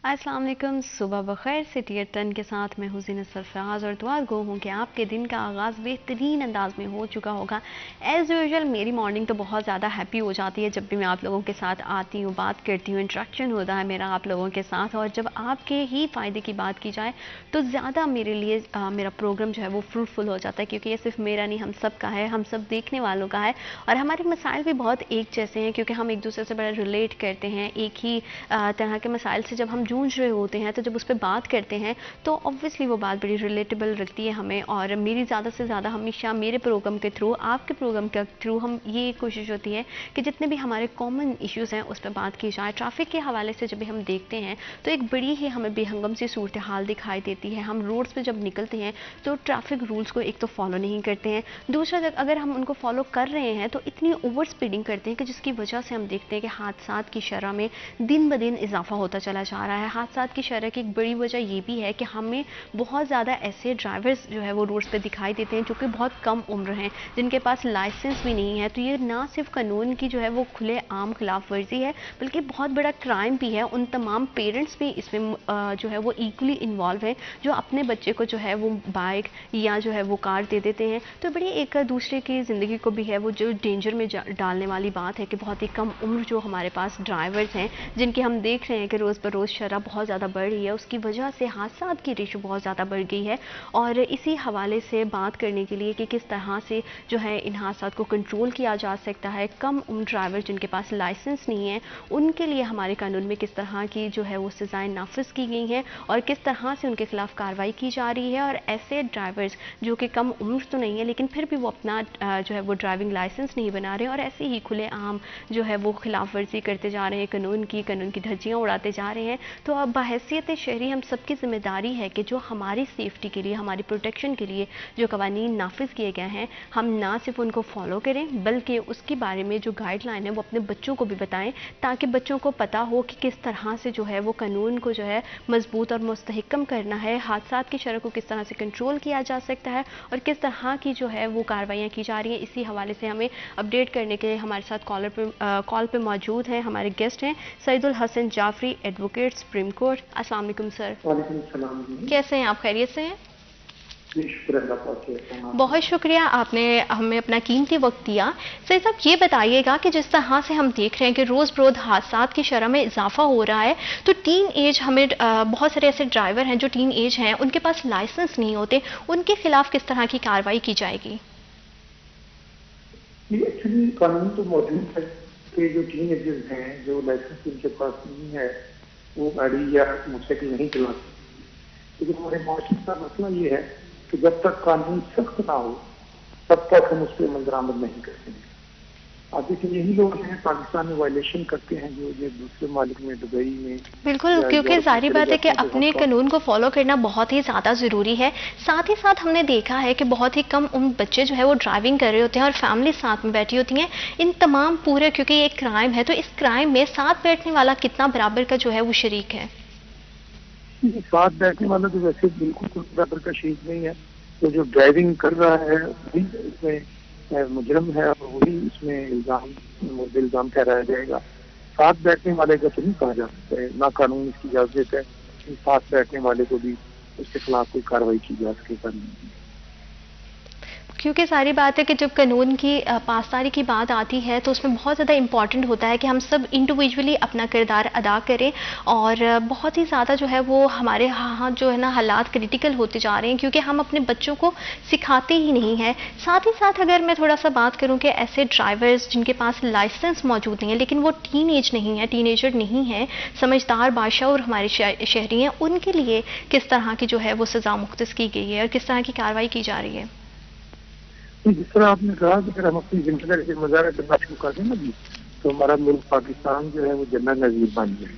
अस्सलाम वालेकुम, सुबह बखैर। सिटी टन के साथ मैं हुसैन सरफराज और दुआ गो हूँ कि आपके दिन का आगाज़ बेहतरीन अंदाज में हो चुका होगा। एज़ यूजुअल मेरी मॉर्निंग तो बहुत ज़्यादा हैप्पी हो जाती है जब भी मैं आप लोगों के साथ आती हूँ, बात करती हूँ, इंटरेक्शन होता है मेरा आप लोगों के साथ। और जब आपके ही फ़ायदे की बात की जाए तो ज़्यादा मेरे लिए मेरा प्रोग्राम जो है वो फ्रूटफुल हो जाता है, क्योंकि ये सिर्फ मेरा नहीं, हम सब का है, हम सब देखने वालों का है। और हमारे मसाइल भी बहुत एक जैसे हैं, क्योंकि हम एक दूसरे से बड़ा रिलेट करते हैं। एक ही तरह के मसाइल से जब हम जूझ रहे होते हैं तो जब उस पर बात करते हैं तो ऑब्वियसली वो बात बड़ी रिलेटेबल रखती है हमें। और मेरी ज़्यादा से ज़्यादा हमेशा मेरे प्रोग्राम के थ्रू, आपके प्रोग्राम के थ्रू हम ये कोशिश होती है कि जितने भी हमारे कॉमन इश्यूज़ हैं उस पर बात की जाए। ट्रैफिक के हवाले से जब भी हम देखते हैं तो एक बड़ी ही हमें बेहंगम सी सूरत हाल दिखाई देती है। हम रोड्स पर जब निकलते हैं तो ट्रैफिक रूल्स को एक तो फॉलो नहीं करते हैं, दूसरा अगर हम उनको फॉलो कर रहे हैं तो इतनी ओवर स्पीडिंग करते हैं कि जिसकी वजह से हम देखते हैं कि हादसात की शरह में दिन ब दिन इजाफा होता चला जा रहा है। हादसात की शरह की एक बड़ी वजह ये भी है कि हमें बहुत ज़्यादा ऐसे ड्राइवर्स जो है वो रोड्स पे दिखाई देते हैं जो कि बहुत कम उम्र हैं, जिनके पास लाइसेंस भी नहीं है। तो ये ना सिर्फ कानून की जो है वो खुले आम खिलाफ वर्जी है, बल्कि बहुत बड़ा क्राइम भी है। उन तमाम पेरेंट्स भी इसमें जो है वो इक्वली इन्वॉल्व हैं, जो अपने बच्चे को जो है वो बाइक या जो है वो कार दे देते हैं। तो बड़ी एक दूसरे की ज़िंदगी को भी है वो जो डेंजर में डालने वाली बात है कि बहुत ही कम उम्र जो हमारे पास ड्राइवर्स हैं, जिनके हम देख रहे हैं कि रोज़ बरोज़ शरह बहुत ज़्यादा बढ़ रही है, उसकी वजह से हादसात की रेशो बहुत ज़्यादा बढ़ गई है। और इसी हवाले से बात करने के लिए कि किस तरह से जो है इन हादसात को कंट्रोल किया जा सकता है, कम उम्र ड्राइवर जिनके पास लाइसेंस नहीं है उनके लिए हमारे कानून में किस तरह की जो है वो सज़ाएं नाफिज की गई हैं और किस तरह से उनके खिलाफ कार्रवाई की जा रही है। और ऐसे ड्राइवर्स जो कि कम उम्र तो नहीं है लेकिन फिर भी वो अपना जो है वो ड्राइविंग लाइसेंस नहीं बना रहे और ऐसे ही खुले आम जो है वो खिलाफ वर्जी करते जा रहे हैं, कानून की धज्जियाँ उड़ाते जा रहे हैं। तो अब बहैसियत शहरी हम सबकी जिम्मेदारी है कि जो हमारी सेफ्टी के लिए, हमारी प्रोटेक्शन के लिए जो कवानीन नाफिज किए गए हैं, हम ना सिर्फ उनको फॉलो करें बल्कि उसके बारे में जो गाइडलाइन है वो अपने बच्चों को भी बताएं, ताकि बच्चों को पता हो कि किस तरह से जो है वो कानून को जो है मजबूत और मुस्तहकम करना है, हादसात की शरह को किस तरह से कंट्रोल किया जा सकता है और किस तरह की जो है वो कार्रवाइयाँ की जा रही हैं। इसी हवाले से हमें अपडेट करने के लिए हमारे साथ कॉल पे मौजूद हैं हमारे गेस्ट हैं Saidul Hasan Jafri, advocate, Supreme Court. अस्सलाम वालेकुम सर। वालेकुम सलाम। कैसे हैं आप? खैरियत से हैं? जी शुक्र अल्लाह का। बहुत शुक्रिया, आपने हमें अपना कीमती वक्त दिया। सर साहब ये बताइएगा कि जिस तरह से हम देख रहे हैं कि रोज़ बरोज़ हादसात की शरह में इजाफा हो रहा है, तो टीन एज हमें बहुत सारे ऐसे ड्राइवर हैं जो टीन एज हैं, उनके पास लाइसेंस नहीं होते, उनके खिलाफ किस तरह की कार्रवाई की जाएगी? एक्चुअली कानून तो मौजूद है कि जो टीन एजर्स हैं जो लाइसेंस उनके पास नहीं है वो गाड़ी या मोटरसाइकिल नहीं चला सकते। लेकिन हमारे माशरे का मसला ये है कि जब तक कानून सख्त ना हो तब तक हम उस पर अमल दरामद नहीं करते हैं। अब देखिए यही लोग हैं पाकिस्तान में वायलेशन करते हैं जो ये दूसरे मालिक में, दुबई में। बिल्कुल, क्योंकि जाहिर बात है कि अपने कानून को फॉलो करना बहुत ही ज़्यादा ज़रूरी है। साथ ही साथ हमने देखा है कि बहुत ही कम उम्र बच्चे जो है वो ड्राइविंग कर रहे होते हैं और फैमिली साथ में बैठी होती हैं। इन तमाम पूरे, क्योंकि ये एक क्राइम है, तो इस क्राइम में साथ बैठने वाला कितना बराबर का जो है वो शरीक है? साथ बैठने वाला तो वैसे बिल्कुल कोई बराबर का शरीक नहीं है। तो जो ड्राइविंग कर रहा है वही इसमें मुजरम है और वही इसमें इल्जाम ठहराया जाएगा। साथ बैठने वाले का तो नहीं कहा जा सकता है, ना कानून इसकी इजाजत देता है कि साथ बैठने वाले को भी उसके खिलाफ कोई कार्रवाई की जा सके। कानून क्योंकि सारी बात है कि जब कानून की पासदारी की बात आती है तो उसमें बहुत ज़्यादा इम्पॉर्टेंट होता है कि हम सब इंडिविजुअली अपना किरदार अदा करें। और बहुत ही ज़्यादा जो है वो हमारे यहाँ जो है ना हालात क्रिटिकल होते जा रहे हैं, क्योंकि हम अपने बच्चों को सिखाते ही नहीं हैं। साथ ही साथ अगर मैं थोड़ा सा बात करूँ कि ऐसे ड्राइवर्स जिनके पास लाइसेंस मौजूद नहीं है लेकिन वो टीन एज नहीं है, टीनेजर नहीं है, समझदार बादशाह और हमारे शहरी हैं, उनके लिए किस तरह की जो है वो सज़ा मुख्तस की गई है और किस तरह की कार्रवाई की जा रही है? जिस तरह आपने कहा कि अगर हम अपनी जिम्मेदारी से मुजाहरा करना शुरू कर दें ना जी, तो हमारा मुल्क पाकिस्तान जो है वो जन्नत नजीर बन जाए।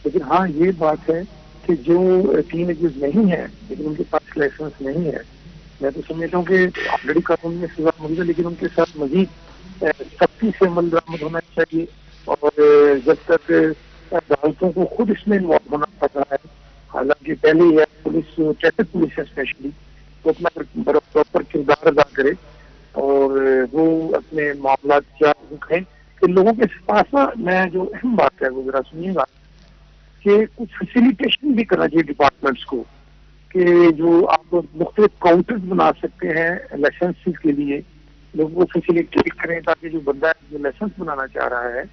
लेकिन हाँ ये बात है कि जो टीन एजर्स नहीं है लेकिन उनके पास लाइसेंस नहीं है, मैं तो समझता हूँ कि ऑलरेडी कानून में सजा मौजूद है लेकिन उनके साथ मजीद सख्ती से अमल दरामद होना चाहिए। और जब तक अदालतों को खुद इसमें इन्वॉल्व होना पड़ रहा है, हालांकि पहले ही पुलिस, ट्रैफिक पुलिस है स्पेशली, तो अपना प्रॉपर किरदार अदा करे और वो अपने मामला क्या कहें कि लोगों के पास ना, मैं जो अहम बात है वो जरा सुनिएगा कि कुछ फैसिलिटेशन भी करना चाहिए डिपार्टमेंट्स को, कि जो आप मुख्तलिफ काउंटर्स बना सकते हैं लाइसेंस के लिए, लोगों को फैसिलिटेट करें ताकि जो बंदा जो लाइसेंस बनाना चाह रहा है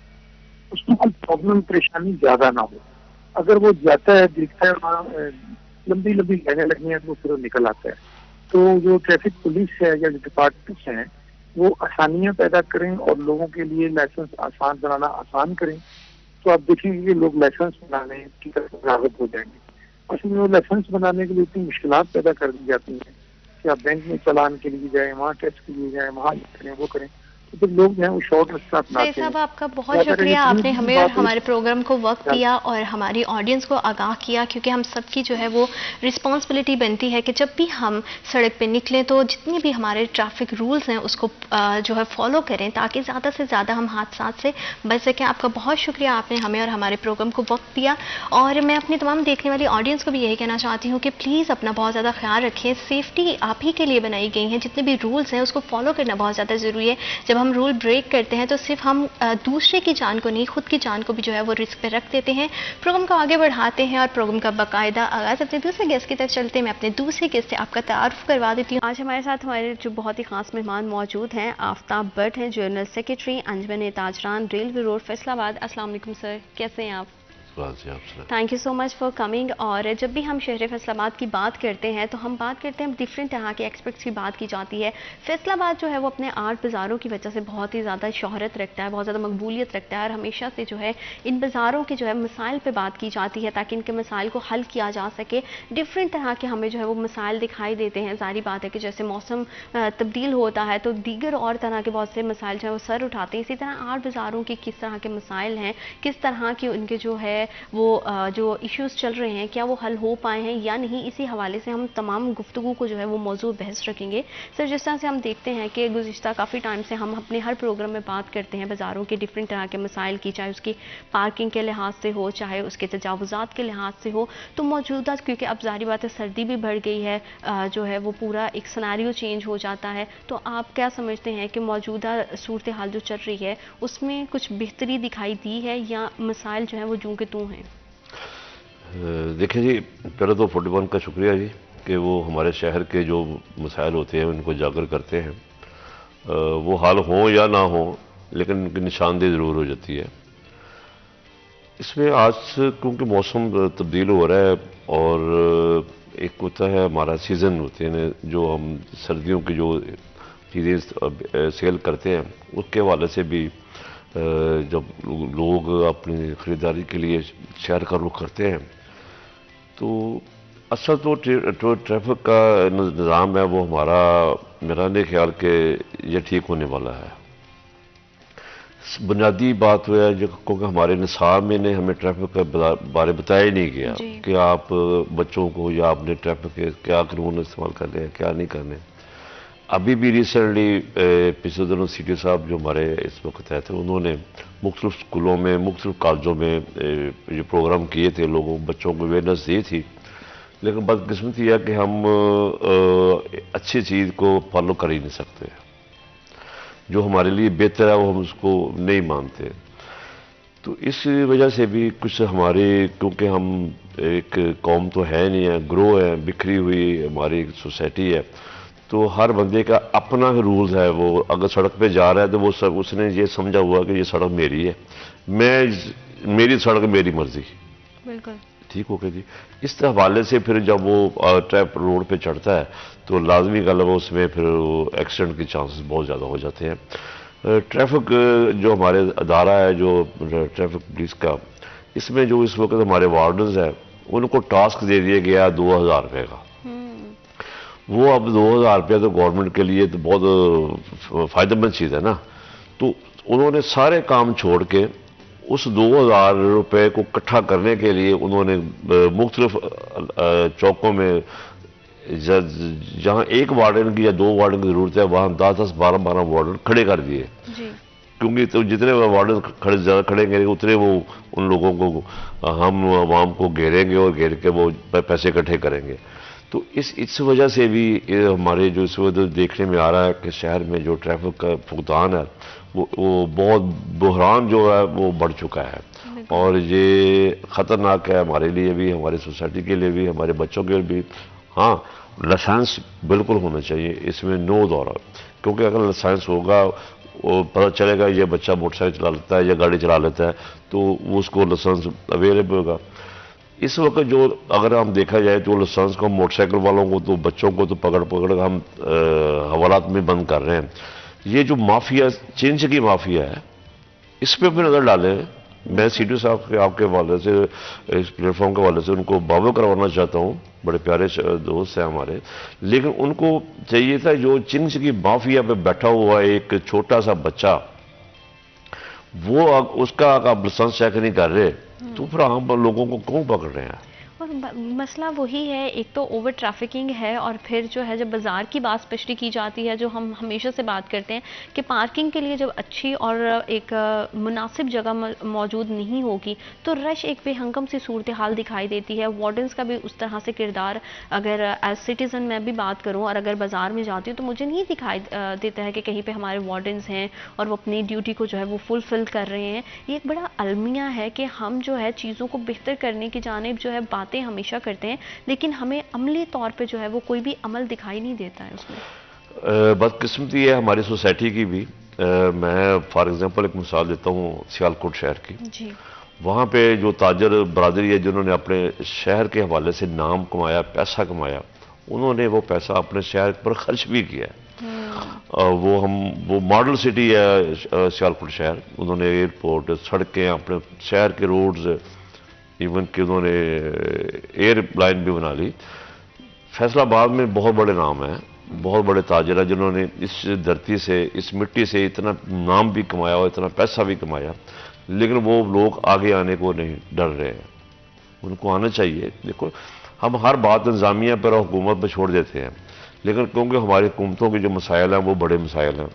उसको कोई प्रॉब्लम परेशानी ज्यादा ना हो। अगर वो जाता है, देखता है वहाँ लंबी लंबी लाइनें लगी हैं, तो वो फिर वो निकल आता है। तो जो ट्रैफिक पुलिस है या जो डिपार्टमेंट्स हैं वो आसानियां पैदा करें और लोगों के लिए लाइसेंस आसान बनाना आसान करें, तो आप देखेंगे कि लोग लाइसेंस बनाने की तरफ राग़िब हो जाएंगे। असल में वो लाइसेंस बनाने के लिए इतनी मुश्किलात पैदा कर दी जाती हैं कि आप बैंक में चालान के लिए जाएं, वहाँ टैक्स के लिए जाएं, वहाँ ये करें वो करें, तो फिर लोग जो है वो शॉर्ट रास्ता अपनाते हैं। साहब आपका बहुत शुक्रिया, आपने हमें और हमारे प्रोग्राम को वक्त दिया और हमारी ऑडियंस को आगाह किया, क्योंकि हम सबकी जो है वो रिस्पॉन्सिबिलिटी बनती है कि जब भी हम सड़क पे निकलें तो जितनी भी हमारे ट्रैफिक रूल्स हैं उसको जो है फॉलो करें ताकि ज़्यादा से ज़्यादा हम हादसा से बच सकें। आपका बहुत शुक्रिया, आपने हमें और हमारे प्रोग्राम को वक्त दिया। और मैं अपनी तमाम देखने वाली ऑडियंस को भी यही कहना चाहती हूँ कि प्लीज़ अपना बहुत ज़्यादा ख्याल रखें। सेफ्टी आप ही के लिए बनाई गई है, जितने भी रूल्स हैं उसको फॉलो करना बहुत ज़्यादा ज़रूरी है। जब हम रूल ब्रेक करते हैं तो सिर्फ हम दूसरे की जान को नहीं, खुद की जान को भी जो है वो रिस्क पे रख देते हैं। प्रोग्राम को आगे बढ़ाते हैं और प्रोग्राम का बाकायदा आगाज अपने दूसरे गेस्ट की तरफ चलते हैं। मैं अपने दूसरे गेस्ट से आपका तारुफ करवा देती हूँ। आज हमारे साथ हमारे जो बहुत ही खास मेहमान मौजूद हैं, आफ्ताब भट्ट हैं, जनरल सेक्रेटरी अंजुमन ताजरान, रेलवे रोड, फैसलाबाद। अस्सलाम वालेकुम सर, कैसे हैं आप? Thank you so much for coming. और जब भी हम शहर फैसलाबाद की बात करते हैं तो हम बात करते हैं डिफरेंट तरह के एक्सपेक्ट्स की बात की जाती है। फैसलाबाद जो है वो अपने आर्ट बाज़ारों की वजह से बहुत ही ज़्यादा शोहरत रखता है, बहुत ज़्यादा मकबूलियत रखता है और हमेशा से जो है इन बाज़ारों के जो है मसाइल पर बात की जाती है ताकि इनके मसाइल को हल किया जा सके। डिफरेंट तरह के हमें जो है वो मसाइल दिखाई देते हैं। ज़ाहिर बात है कि जैसे मौसम तब्दील होता है तो दीगर और तरह के बहुत से मसाइल जो है वो सर उठाते हैं। इसी तरह आर्ट बाज़ारों के किस तरह के मसाइल हैं, किस तरह के उनके जो है वो जो इश्यूज चल रहे हैं, क्या वो हल हो पाए हैं या नहीं, इसी हवाले से हम तमाम गुफ्तगू को जो है वो मौजूद बहस रखेंगे। सर, जिस तरह से हम देखते हैं कि गुज़िश्ता काफ़ी टाइम से हम अपने हर प्रोग्राम में बात करते हैं बाज़ारों के डिफरेंट तरह के मसाइल की, चाहे उसकी पार्किंग के लिहाज से हो, चाहे उसके तजावुज़ात के लिहाज से हो। तो मौजूदा क्योंकि अब ज़ाहिर बात है सर्दी भी बढ़ गई है, जो है वो पूरा एक सिनेरियो चेंज हो जाता है। तो आप क्या समझते हैं कि मौजूदा सूरत हाल जो चल रही है उसमें कुछ बेहतरी दिखाई दी है या मसाइल जो है वो जूं के तूं हैं? देखिए जी, पहले तो 41 का शुक्रिया जी कि वो हमारे शहर के जो मसाइल होते हैं उनको उजागर करते हैं। वो हाल हो या ना हो लेकिन उनकी निशानदेही ज़रूर हो जाती है। इसमें आज क्योंकि मौसम तब्दील हो रहा है और एक होता है हमारा सीज़न होते हैं जो हम सर्दियों की जो चीज़ें सेल करते हैं उसके हवाले से भी जब लोग अपनी ख़रीदारी के लिए शहर का रुख करते हैं तो असल तो ट्रैफिक का निज़ाम है वो हमारा, मेरा नहीं ख्याल कि ये ठीक होने वाला है। बुनियादी बात हुआ है जो क्योंकि हमारे निसाब में ने हमें ट्रैफिक के बारे बताया ही नहीं गया कि आप बच्चों को या अपने ट्रैफिक के क्या कानून इस्तेमाल करने हैं क्या नहीं करने। अभी भी रिसेंटली पिछले दिनों सीटी साहब जो हमारे इस वक्त थे उन्होंने मुख्तलिफ स्कूलों में मुख्तलिफ कॉलेजों में ये प्रोग्राम किए थे, लोगों बच्चों को अवेयरनेस दी थी। लेकिन बदकिस्मती है कि हम अच्छी चीज़ को फॉलो कर ही नहीं सकते, जो हमारे लिए बेहतर है वो हम उसको नहीं मानते। तो इस वजह से भी कुछ हमारे, क्योंकि हम एक कौम तो है नहीं है, ग्रो है, बिखरी हुई हमारी सोसाइटी है, तो हर बंदे का अपना रूल्स है। वो अगर सड़क पे जा रहा है तो वो सब उसने ये समझा हुआ कि ये सड़क मेरी है, मेरी सड़क मेरी मर्जी। बिल्कुल ठीक हो गया जी। इस हवाले से फिर जब वो ट्रैप रोड पे चढ़ता है तो लाजमी गल है उसमें फिर एक्सीडेंट के चांसेस बहुत ज़्यादा हो जाते हैं। ट्रैफिक जो हमारे अदारा है जो ट्रैफिक पुलिस का, इसमें जो इस वक्त हमारे वार्डन्स हैं उनको टास्क दे दिया गया 2000 रुपये का। वो अब 2000 रुपया तो गवर्नमेंट के लिए तो बहुत फ़ायदेमंद चीज़ है ना। तो उन्होंने सारे काम छोड़ के उस 2000 रुपये को इकट्ठा करने के लिए उन्होंने मुख्तलिफ चौकों में जहाँ एक वार्डन की या 2 वार्डन की ज़रूरत है वहाँ 10-10, 12-12 वार्डन खड़े कर दिए। क्योंकि तो जितने वार्डन ज़्यादा खड़ेंगे उतने वो उन लोगों को हम आवाम को घेरेंगे और घेर के वो पैसे इकट्ठे करेंगे। तो इस वजह से भी हमारे जो इस वक्त देखने में आ रहा है कि शहर में जो ट्रैफिक का फुकदान है वो बहुत बहरान जो है वो बढ़ चुका है। और ये ख़तरनाक है हमारे लिए भी, हमारी सोसाइटी के लिए भी, हमारे बच्चों के लिए भी। हाँ, लाइसेंस बिल्कुल होना चाहिए, इसमें नो दौर, क्योंकि अगर लाइसेंस होगा, वो पता चलेगा ये बच्चा मोटरसाइकिल चला लेता है या गाड़ी चला लेता है, तो उसको लाइसेंस अवेलेबल होगा। इस वक्त जो अगर हम देखा जाए तो लाइसेंस को मोटरसाइकिल वालों को तो बच्चों को तो पकड़ पकड़ हम हवालात में बंद कर रहे हैं। ये जो माफिया, चेंज की माफिया है, इस पर भी नज़र डालें। मैं सीटी साहब के आपके हवाले से, इस प्लेटफॉर्म के हवाले से उनको बाबा करवाना चाहता हूँ, बड़े प्यारे दोस्त हैं हमारे, लेकिन उनको चाहिए था जो चिंग्स की माफिया पे बैठा हुआ है एक छोटा सा बच्चा, वो उसका आप लाइसेंस चेक नहीं कर रहे तो फिर आम लोगों को कौन पकड़ रहे हैं? और मसला वही है, एक तो ओवर ट्रैफिकिंग है, और फिर जो है जब बाज़ार की बात स्पेशली की जाती है, जो हम हमेशा से बात करते हैं कि पार्किंग के लिए जब अच्छी और एक मुनासिब जगह मौजूद नहीं होगी तो रश एक बेहंगम सी सूरत हाल दिखाई देती है। वार्डन्स का भी उस तरह से किरदार, अगर एज सिटीज़न मैं भी बात करूँ और अगर बाज़ार में जाती हूँ तो मुझे नहीं दिखाई देता है कि कहीं पर हमारे वार्डन्स हैं और वो अपनी ड्यूटी को जो है वो फुलफिल कर रहे हैं। ये एक बड़ा अलमिया है कि हम जो है चीज़ों को बेहतर करने की जानिब जो है बातें हमेशा करते हैं, लेकिन हमें अमली तौर पे जो है वो कोई भी अमल दिखाई नहीं देता है उसमें। बदकिस्मती है हमारी सोसाइटी की भी। मैं फॉर एग्जांपल एक मिसाल देता हूँ सियालकोट शहर की जी। वहाँ पे जो ताजर बरादरी है जिन्होंने अपने शहर के हवाले से नाम कमाया, पैसा कमाया, उन्होंने वो पैसा अपने शहर पर खर्च भी किया है। वो मॉडल सिटी है सियालकोट शहर। उन्होंने एयरपोर्ट, सड़कें, अपने शहर के रोड्स, इवन कि उन्होंने एयरलाइन भी बना ली। फैसलाबाद में बहुत बड़े नाम हैं, बहुत बड़े ताजर हैं जिन्होंने इस धरती से, इस मिट्टी से इतना नाम भी कमाया और इतना पैसा भी कमाया, लेकिन वो लोग आगे आने को नहीं डर रहे हैं। उनको आना चाहिए। देखो, हम हर बात इंतजामिया पर और हुकूमत पर छोड़ देते हैं, लेकिन क्योंकि हमारी हुकूमतों के जो मसाइल हैं वो बड़े मसाइल हैं।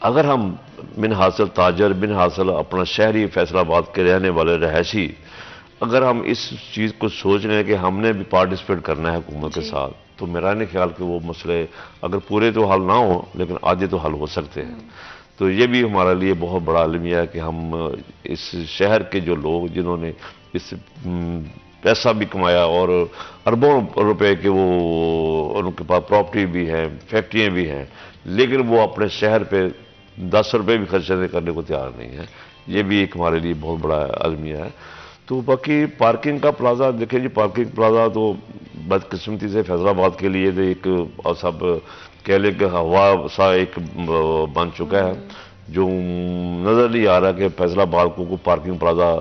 अगर हम बिन हासिल ताजर, बिन हासिल अपना शहरी फैसलाबाद के रहने वाले रहायशी, अगर हम इस चीज़ को सोच रहे हैं कि हमने भी पार्टिसिपेट करना है हुकूमत के साथ, तो मेरा नहीं ख्याल कि वो मसले अगर पूरे तो हल ना हो लेकिन आधे तो हल हो सकते हैं। तो ये भी हमारे लिए बहुत बड़ा अलमिया है कि हम इस शहर के जो लोग जिन्होंने इस पैसा भी कमाया और अरबों रुपए के वो उनके पास प्रॉपर्टी भी है, फैक्ट्रियाँ भी हैं, लेकिन वो अपने शहर पे 10 रुपये भी खर्च करने को तैयार नहीं है। ये भी एक हमारे लिए बहुत बड़ा अलमिया है। तो बाकी पार्किंग का प्लाजा देखिए जी, पार्किंग प्लाजा तो बदकिस्मती से फैसलाबाद के लिए तो एक सब कह लें कि हवा सा एक बन चुका है, जो नज़र नहीं आ रहा कि फैसलाबाद को पार्किंग प्लाजा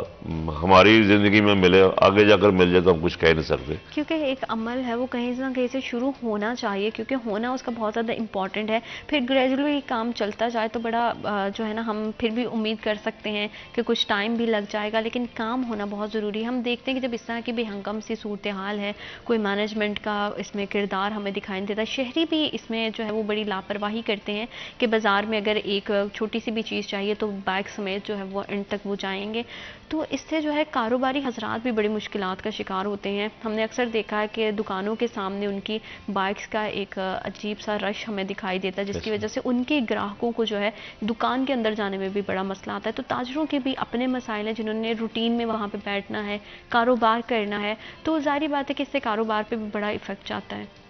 हमारी ज़िंदगी में मिले। आगे जाकर मिल जाए तो हम कुछ कह नहीं सकते, क्योंकि एक अमल है वो कहीं ना कहीं से शुरू होना चाहिए, क्योंकि होना उसका बहुत ज़्यादा इंपॉर्टेंट है। फिर ग्रेजुअली काम चलता जाए तो बड़ा जो है ना, हम फिर भी उम्मीद कर सकते हैं कि कुछ टाइम भी लग जाएगा, लेकिन काम होना बहुत ज़रूरी है। हम देखते हैं कि जब इस तरह की बेहंगम सी सूरत हाल है, कोई मैनेजमेंट का इसमें किरदार हमें दिखाई नहीं देता। शहरी भी इसमें जो है वो बड़ी लापरवाही करते हैं कि बाज़ार में अगर एक छोटी सी भी चीज़ चाहिए तो बैग समेत जो है वो एंड तक वो जाएंगे। तो इससे जो है कारोबारी हजरात भी बड़ी मुश्किलात का शिकार होते हैं। हमने अक्सर देखा है कि दुकानों के सामने उनकी बाइक्स का एक अजीब सा रश हमें दिखाई देता है, जिसकी वजह से उनके ग्राहकों को जो है दुकान के अंदर जाने में भी बड़ा मसला आता है। तो ताजरों के भी अपने मसाइल हैं, जिन्होंने रूटीन में वहाँ पर बैठना है, कारोबार करना है, तो जाहिर बात है कि इससे कारोबार पर भी बड़ा इफेक्ट जाता है।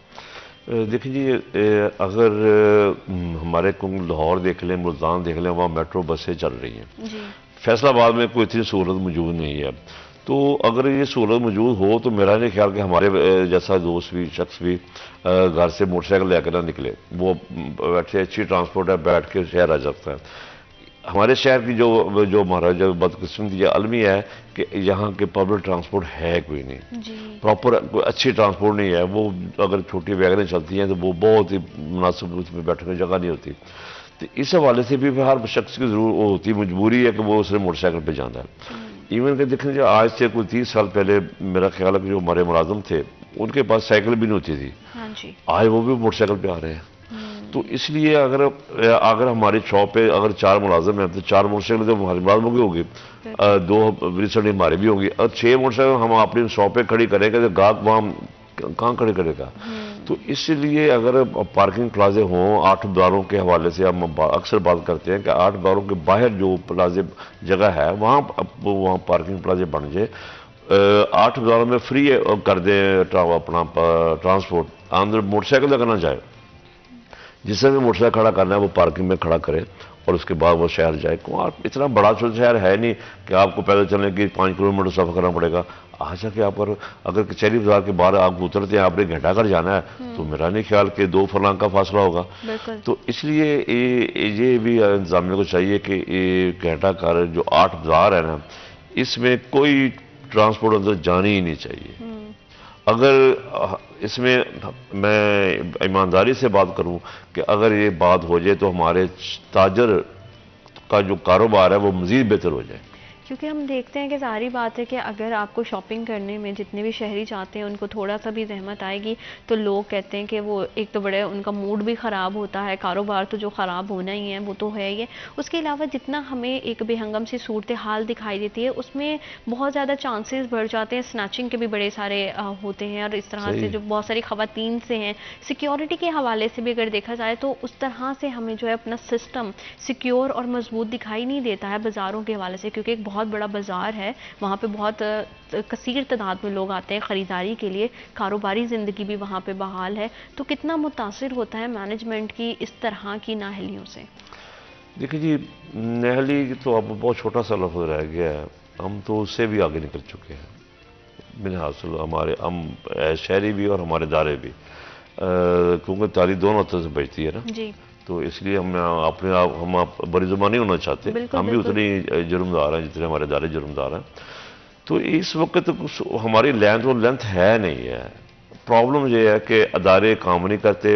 देखिए जी, अगर हमारे लाहौर देख लें, मुल्तान देख लें, वहाँ मेट्रो बसें चल रही हैं जी। फैसलाबाद में कोई इतनी सहूलत मौजूद नहीं है। तो अगर ये सहूलत मौजूद हो तो मेरा नहीं ख्याल कि हमारे जैसा दोस्त भी, शख्स भी घर से मोटरसाइकिल लेकर ना निकले। वो बैठे, अच्छी ट्रांसपोर्ट है, बैठ के शहर आ जाता है। हमारे शहर की जो महाराजा बदकिस्मती या अलमी है कि यहाँ के पब्लिक ट्रांसपोर्ट है कोई नहीं, प्रॉपर कोई अच्छी ट्रांसपोर्ट नहीं है। वो अगर छोटी वैगनें चलती हैं तो वो बहुत ही मुनासिब उसमें बैठने की जगह नहीं होती। तो इस हवाले से भी हर शख्स की जरूर होती मजबूरी है कि वो उसने मोटरसाइकिल पे जाना है। इवन के देखने जो आज से कोई 30 साल पहले मेरा ख्याल है कि जो हमारे मुलाजिम थे उनके पास साइकिल भी नहीं होती थी, आज वो भी मोटरसाइकिल पे आ रहे हैं। तो इसलिए अगर हमारी शॉप पे अगर 4 मुलाजिम हैं तो 4 मोटरसाइकिल तो हमारे मुलाजिमों की होगी, 2 रिसेंटली हमारी भी होगी, और 6 मोटरसाइकिल हम अपनी शॉप पे खड़ी करेंगे तो गाहक वहाँ कहाँ खड़े करेगा। तो इसलिए अगर पार्किंग प्लाजे हों 8 द्वारों के हवाले से हम अक्सर बात करते हैं कि 8 द्वारों के बाहर जो प्लाजे जगह है वहाँ पार्किंग प्लाजे बन जाए, 8 द्वारों में फ्री कर दें अपना ट्रांसपोर्ट, अंदर मोटरसाइकिल तक ना जाए, जिससे भी मोटरसाइकिल खड़ा करना है वो पार्किंग में खड़ा करे और उसके बाद वो शहर जाए। इतना बड़ा शहर है नहीं कि आपको पैदल चलने की 5 किलोमीटर सफ़र करना पड़ेगा। आज जाके आप अगर कचहरी बाजार के बाहर आप उतरते हैं, आपने घंटा घर जाना है, तो मेरा नहीं ख्याल कि 2 फरलांग का फासला होगा। तो इसलिए ये भी इंतजामिया को चाहिए कि घंटा घर जो 8 बाजार है ना, इसमें कोई ट्रांसपोर्ट अंदर जानी ही नहीं चाहिए। अगर इसमें मैं ईमानदारी से बात करूं कि अगर ये बात हो जाए तो हमारे ताजर का जो कारोबार है वो मज़ीद बेहतर हो जाए। क्योंकि हम देखते हैं कि सारी बात है कि अगर आपको शॉपिंग करने में जितने भी शहरी जाते हैं उनको थोड़ा सा भी ज़हमत आएगी तो लोग कहते हैं कि वो एक तो बड़े उनका मूड भी ख़राब होता है, कारोबार तो जो ख़राब होना ही है वो तो है ही है। उसके अलावा जितना हमें एक बेहंगम सी सूरत हाल दिखाई देती है उसमें बहुत ज़्यादा चांसेस बढ़ जाते हैं, स्नैचिंग के भी बड़े सारे होते हैं। और इस तरह से जो बहुत सारी ख़वातीन से हैं, सिक्योरिटी के हवाले से भी अगर देखा जाए तो उस तरह से हमें जो है अपना सिस्टम सिक्योर और मजबूत दिखाई नहीं देता है बाज़ारों के हवाले से, क्योंकि एक बहुत बड़ा बाजार है, वहाँ पे बहुत कसीर तादाद में लोग आते हैं ख़रीदारी के लिए, कारोबारी ज़िंदगी भी वहाँ पे बहाल है। तो कितना मुतासिर होता है मैनेजमेंट की इस तरह की नाअहलियों से? देखिए जी, नाअहली तो अब बहुत छोटा सा लफ्ज़ रह गया है, हम तो उससे भी आगे निकल चुके हैं बिन हासिल। हम शहरी भी और हमारे इदारे भी, क्योंकि तारीख दोनों तरह से बचती है ना जी। तो इसलिए हम अपने आप बड़ी ज़ुबान नहीं होना चाहते, हम भी उतनी जुर्मदार हैं जितने हमारे इदारे जुर्मदार हैं। तो इस वक्त हमारी लेंथ है नहीं है। प्रॉब्लम ये है कि अदारे काम नहीं करते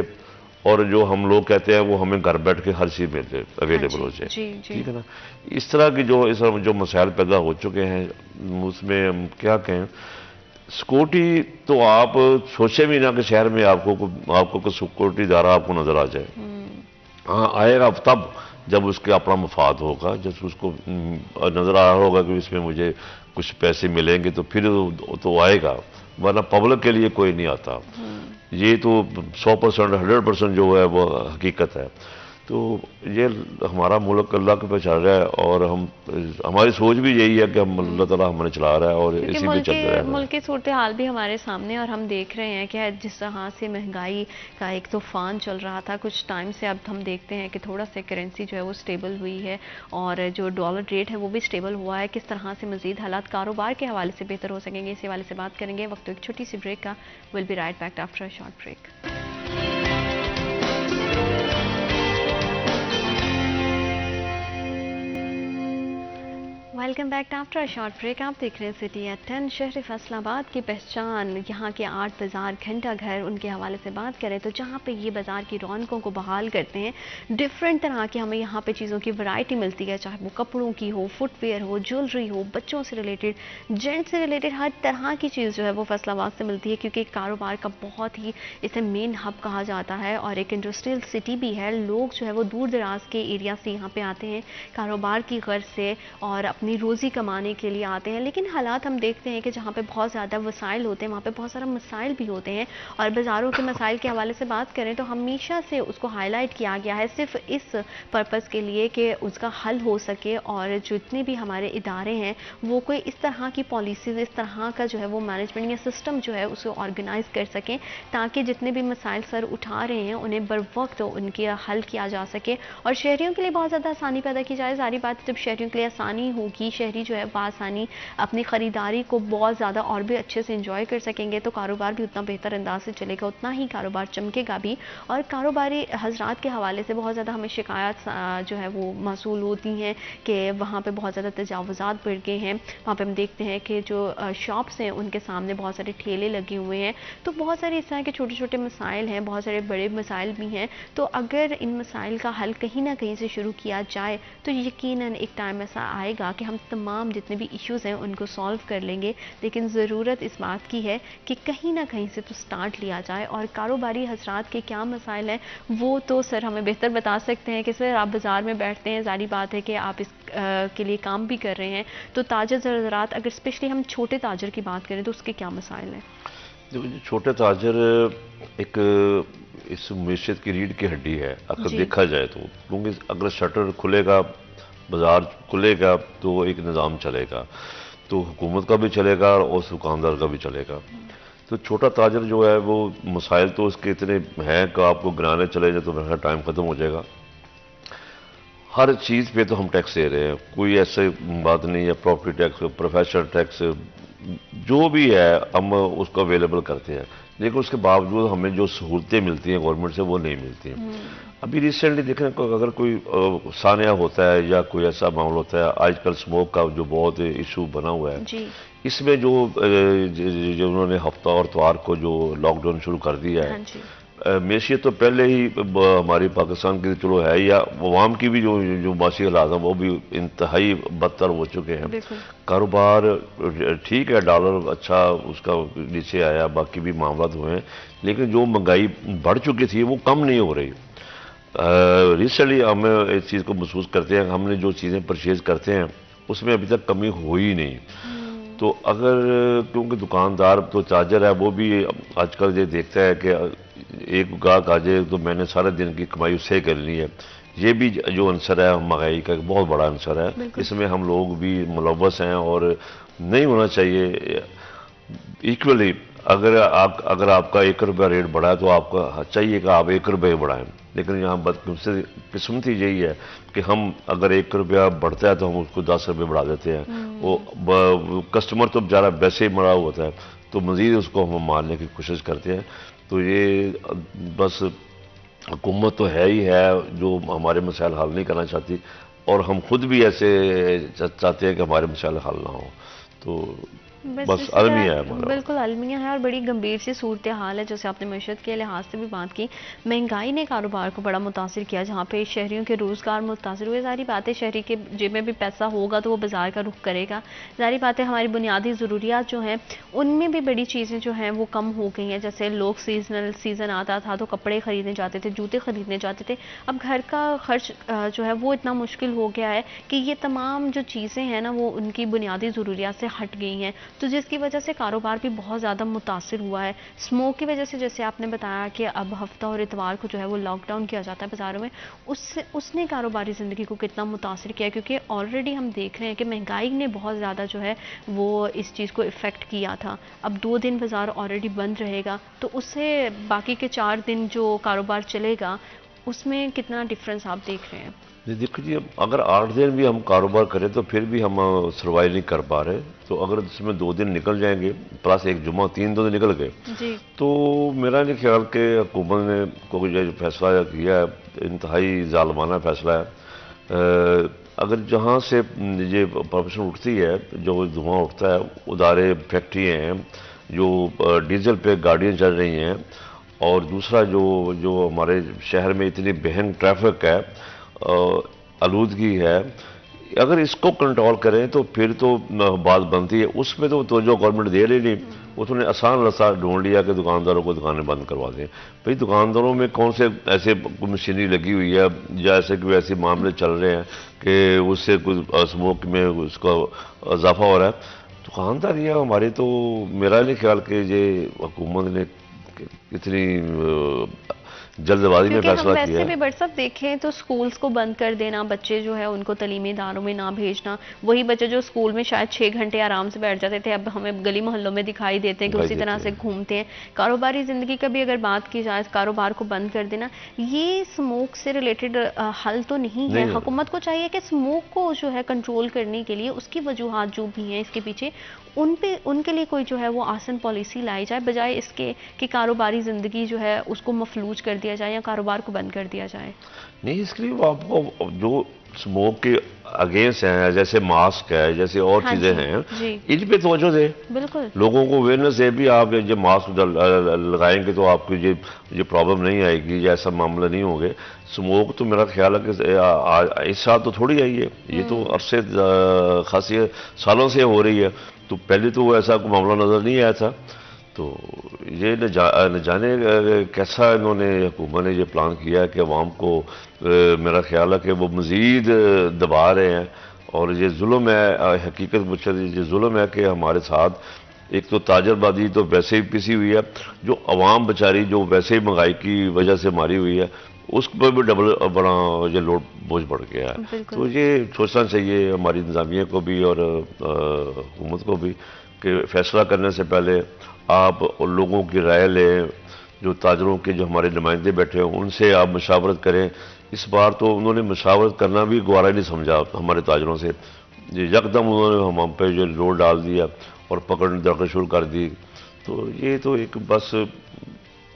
और जो हम लोग कहते हैं वो हमें घर बैठ के हर चीज़ मिल अवेलेबल हो जाए, ठीक है ना। इस तरह की जो मसाइल पैदा हो चुके हैं उसमें हम क्या कहें, सिक्योरिटी तो आप सोचे भी ना कि शहर में आपको सिक्योरिटी इदारा आपको नज़र आ जाए। हाँ आएगा तब जब उसके अपना मफाद होगा, जब उसको नज़र आ रहा होगा कि इसमें मुझे कुछ पैसे मिलेंगे तो फिर तो आएगा, वरना पब्लिक के लिए कोई नहीं आता। ये तो 100% 100% जो है वो हकीकत है। तो ये हमारा मुल्क अल्लाह के पे चल रहा है और हमारी सोच भी यही है कि हम अल्लाह ताला हमें चला रहा है और इसी में चल रहा है। मुल्क की सूरत हाल भी हमारे सामने और हम देख रहे हैं कि जिस तरह से महंगाई का एक तूफान चल रहा था कुछ टाइम से, अब हम देखते हैं कि थोड़ा सा करेंसी जो है वो स्टेबल हुई है और जो डॉलर रेट है वो भी स्टेबल हुआ है। किस तरह से मज़ीद हालात कारोबार के हवाले से बेहतर हो सकेंगे, इस हवाले से बात करेंगे। वक्त एक छोटी सी ब्रेक का, will be right back after a short break. Welcome back after a short break. आप देख रहे हैं सिटी एट 10। शहर फैसलाबाद की पहचान यहाँ के 8 बाज़ार, घंटा घर, उनके हवाले से बात करें तो जहाँ पे ये बाज़ार की रौनकों को बहाल करते हैं, डिफरेंट तरह की हमें यहाँ पे चीज़ों की वैरायटी मिलती है, चाहे वो कपड़ों की हो, फुटवेयर हो, ज्वेलरी हो, बच्चों से रिलेटेड, जेंट्स से रिलेटेड, हर तरह की चीज़ जो है वो फैसलाबाद से मिलती है, क्योंकि कारोबार का बहुत ही इसे मेन हब कहा जाता है और एक इंडस्ट्रियल सिटी भी है। लोग जो है वो दूर दराज के एरिया से यहाँ पे आते हैं कारोबार की गर्ज से और अपनी रोज़ी कमाने के लिए आते हैं। लेकिन हालात हम देखते हैं कि जहाँ पे बहुत ज़्यादा वसाइल होते हैं वहाँ पे बहुत सारा मसाइल भी होते हैं और बाज़ारों के मसाइल के हवाले से बात करें तो हमेशा से उसको हाईलाइट किया गया है सिर्फ इस पर्पज़ के लिए कि उसका हल हो सके और जितने भी हमारे इदारे हैं वो कोई इस तरह की पॉलिसीज़, इस तरह का जो है वो मैनेजमेंट या सिस्टम जो है उसे ऑर्गेनाइज़ कर सकें ताकि जितने भी मसाइल सर उठा रहे हैं उन्हें बर वक्त उनके हल किया जा सके और शहरियों के लिए बहुत ज़्यादा आसानी पैदा की जाए। सारी बात जब शहरियों के लिए आसानी होगी, शहरी जो है बासानी अपनी ख़रीदारी को बहुत ज़्यादा और भी अच्छे से इंजॉय कर सकेंगे तो कारोबार भी उतना बेहतर अंदाज से चलेगा, उतना ही कारोबार चमकेगा भी। और कारोबारी हजरात के हवाले से बहुत ज़्यादा हमें शिकायत जो है वो मौसूल होती हैं कि वहाँ पे बहुत ज़्यादा तजावुज़ात बढ़ गए हैं। वहाँ पे हम देखते हैं कि जो शॉप्स हैं उनके सामने बहुत सारे ठेले लगे हुए हैं, तो बहुत सारे इस तरह के छोटे छोटे मसाइल हैं, बहुत सारे बड़े मसाइल भी हैं। तो अगर इन मसाइल का हल कहीं ना कहीं से शुरू किया जाए तो यकीनन एक टाइम ऐसा आएगा कि हम तमाम जितने भी इश्यूज़ हैं उनको सॉल्व कर लेंगे। लेकिन ज़रूरत इस बात की है कि कहीं ना कहीं से तो स्टार्ट लिया जाए और कारोबारी हजरात के क्या मसाइल हैं वो तो सर हमें बेहतर बता सकते हैं कि सर आप बाज़ार में बैठते हैं, जारी बात है कि आप इस के लिए काम भी कर रहे हैं, तो ताजर ज़रात अगर स्पेशली हम छोटे ताजर की बात करें तो उसके क्या मसाइल हैं? देखो जी, छोटे ताजर एक इस मैशियत की रीढ़ की हड्डी है अगर जी। देखा जाए तो, क्योंकि अगर शटर खुलेगा, बाजार खुलेगा तो एक निज़ाम चलेगा, तो हुकूमत का भी चलेगा और उस दुकानदार का भी चलेगा। तो छोटा ताजर जो है वो मसाइल तो उसके इतने हैं कि आपको गिनाने चले जाए तो मेरा टाइम ख़त्म हो जाएगा। हर चीज़ पे तो हम टैक्स दे रहे हैं, कोई ऐसे बात नहीं है, प्रॉपर्टी टैक्स, प्रोफेशनल टैक्स, जो भी है हम उसको अवेलेबल करते हैं, लेकिन उसके बावजूद हमें जो सहूलतें मिलती हैं गवर्नमेंट से वो नहीं मिलती हैं। अभी रिसेंटली देखें अगर कोई सानिया होता है या कोई ऐसा मामला होता है, आजकल स्मोक का जो बहुत इशू बना हुआ है, जी। इसमें जो जो उन्होंने हफ्ता और इतवार को जो लॉकडाउन शुरू कर दिया हाँ है, जी। मैशियत तो पहले ही हमारी पाकिस्तान की चलो है, या अवाम की भी जो माशी हालात हैं वो भी इंतहाई बदतर हो चुके हैं। बिल्कुल। कारोबार ठीक है, डॉलर अच्छा उसका नीचे आया, बाकी भी मामला हुए हैं, लेकिन जो महंगाई बढ़ चुकी थी वो कम नहीं हो रही। रिसेंटली हम इस चीज़ को महसूस करते हैं, हमने जो चीज़ें परचेज करते हैं उसमें अभी तक कमी हो ही नहीं। तो अगर क्योंकि दुकानदार तो चार्जर है वो भी आजकल ये देखता है कि एक गाहक आ जाए तो मैंने सारे दिन की कमाई उससे करनी है, ये भी जो आंसर है महंगाई का एक बहुत बड़ा आंसर है। इसमें हम लोग भी मुलव्वस हैं और नहीं होना चाहिए इक्वली। अगर आपका ₹1 रेट बढ़ा है तो आपका चाहिए कि आप ₹1 बढ़ाएं, लेकिन यहाँ बदकिस्मती यही है कि हम अगर ₹1 बढ़ता है तो हम उसको ₹10 बढ़ा देते हैं। वो कस्टमर तो बेचारा वैसे ही मरा होता है, तो मज़ीद उसको हम मारने की कोशिश करते हैं। तो ये बस हुकूमत तो है ही है जो हमारे मसाइल हल नहीं करना चाहती, और हम खुद भी ऐसे चाहते हैं कि हमारे मसाइल हल ना हो। तो बस इसी अलमिया है तरह हमारा। बिल्कुल अलमिया है और बड़ी गंभीर सी सूरत हाल है, जैसे आपने मैशत के लिहाज से भी बात की। महंगाई ने कारोबार को बड़ा मुतासिर किया, जहाँ पे शहरियों के रोज़गार मुतासिर हुए। सारी बातें, शहरी के जेब में भी पैसा होगा तो वो बाज़ार का रुख करेगा। सारी बातें, हमारी बुनियादी ज़रूरियात जो हैं उनमें भी बड़ी चीज़ें जो हैं वो कम हो गई हैं। जैसे लोग सीज़न आता था तो कपड़े ख़रीदने जाते थे, जूते ख़रीदने जाते थे। अब घर का खर्च जो है वो इतना मुश्किल हो गया है कि ये तमाम जो चीज़ें हैं ना वो उनकी बुनियादी ज़रूरियात से हट गई हैं, तो जिसकी वजह से कारोबार भी बहुत ज़्यादा मुतासिर हुआ है। स्मोक की वजह से, जैसे आपने बताया कि अब हफ्ता और इतवार को जो है वो लॉकडाउन किया जाता है बाज़ारों में, उसने कारोबारी ज़िंदगी को कितना मुतासिर किया, क्योंकि ऑलरेडी हम देख रहे हैं कि महंगाई ने बहुत ज़्यादा जो है वो इस चीज़ को इफ़ेक्ट किया था। अब 2 दिन बाज़ार ऑलरेडी बंद रहेगा, तो उससे बाकी के 4 दिन जो कारोबार चलेगा उसमें कितना डिफरेंस आप देख रहे हैं? देखो जी, अगर 8 दिन भी हम कारोबार करें तो फिर भी हम सर्वाइव नहीं कर पा रहे। तो अगर इसमें 2 दिन निकल जाएंगे प्लस एक जुम्मा, 3 दिन निकल गए, जी। तो मेरा नहीं ख्याल कि हुकूमत ने कोई जो फैसला किया है इंतहाई जालमाना फैसला है। अगर जहाँ से ये प्रोफेशन उठती है, जो धुआं उठता है, उदारे फैक्ट्री हैं, जो डीजल पे गाड़ियाँ चल रही हैं, और दूसरा जो हमारे शहर में इतनी बेहन ट्रैफिक है, आलूदगी है, अगर इसको कंट्रोल करें तो फिर तो बात बनती है। उसमें तो जो गवर्नमेंट दे रही नहीं, उसने आसान रास्ता ढूंढ लिया कि दुकानदारों को दुकानें बंद करवा दें। भाई दुकानदारों में कौन से ऐसे मशीनरी लगी हुई है या ऐसे कोई ऐसे मामले चल रहे हैं कि उससे कुछ स्मोक में उसका इजाफा हो रहा है? दुकानदार ये हमारी, तो मेरा नहीं ख्याल कि ये हुकूमत ने इतनी जल्दबाजी में क्योंकि हम फैसला किया वैसे है। भी बट सब देखें तो स्कूल्स को बंद कर देना, बच्चे जो है उनको तलीमी इदारों में ना भेजना, वही बच्चे जो स्कूल में शायद 6 घंटे आराम से बैठ जाते थे अब हमें गली मोहल्लों में दिखाई देते हैं कि उसी तरह से घूमते हैं। कारोबारी ज़िंदगी का भी अगर बात की जाए, कारोबार को बंद कर देना ये स्मोक से रिलेटेड हल तो नहीं है। हुकूमत को चाहिए कि स्मोक को जो है कंट्रोल करने के लिए उसकी वजूहात जो भी हैं इसके पीछे, उनके लिए कोई जो है वो आसन पॉलिसी लाई जाए, बजाय इसके कि कारोबारी ज़िंदगी जो है उसको मफलूज कर दिया जाए या कारोबार को बंद कर दिया जाए। नहीं, इसके लिए आपको जो स्मोक के अगेंस्ट हैं, जैसे मास्क है, जैसे और हाँ चीज़ें जी, हैं, जी। इन पे तवज्जो दे, बिल्कुल। लोगों को अवेयरनेस है भी, आप ये मास्क लगाएंगे तो आपको ये प्रॉब्लम नहीं आएगी या ऐसा मामला नहीं होंगे। स्मोक तो मेरा ख्याल है कि इस साल तो थोड़ी आई है, ये तो अरसे खासी सालों से हो रही है, तो पहले तो ऐसा कोई मामला नज़र नहीं आया था। तो ये न जाने कैसा इन्होंने हुकूमत ने ये प्लान किया है कि अवाम को मेरा ख्याल है कि वो मज़ीद दबा रहे हैं, और ये जुल्म है, हकीकत मुझे ये जुल्म है कि हमारे साथ एक तो ताजरबाजी तो वैसे ही पिसी हुई है, जो अवाम बेचारी जो वैसे ही महंगाई की वजह से मारी हुई है, उस पर भी डबल बड़ा ये लोड बोझ बढ़ गया है। तो ये सोचना चाहिए हमारी इंतजामिया को भी और हुकूमत को भी कि फैसला करने से पहले आप लोगों की राय लें, जो ताजरों के जो हमारे नुमाइंदे बैठे हैं उनसे आप मशावरत करें। इस बार तो उन्होंने मशावरत करना भी गवारा नहीं समझा हमारे ताजरों से, यकदम उन्होंने हम पे जो लोड डाल दिया और पकड़ने दरकत शुरू कर दी। तो ये तो एक बस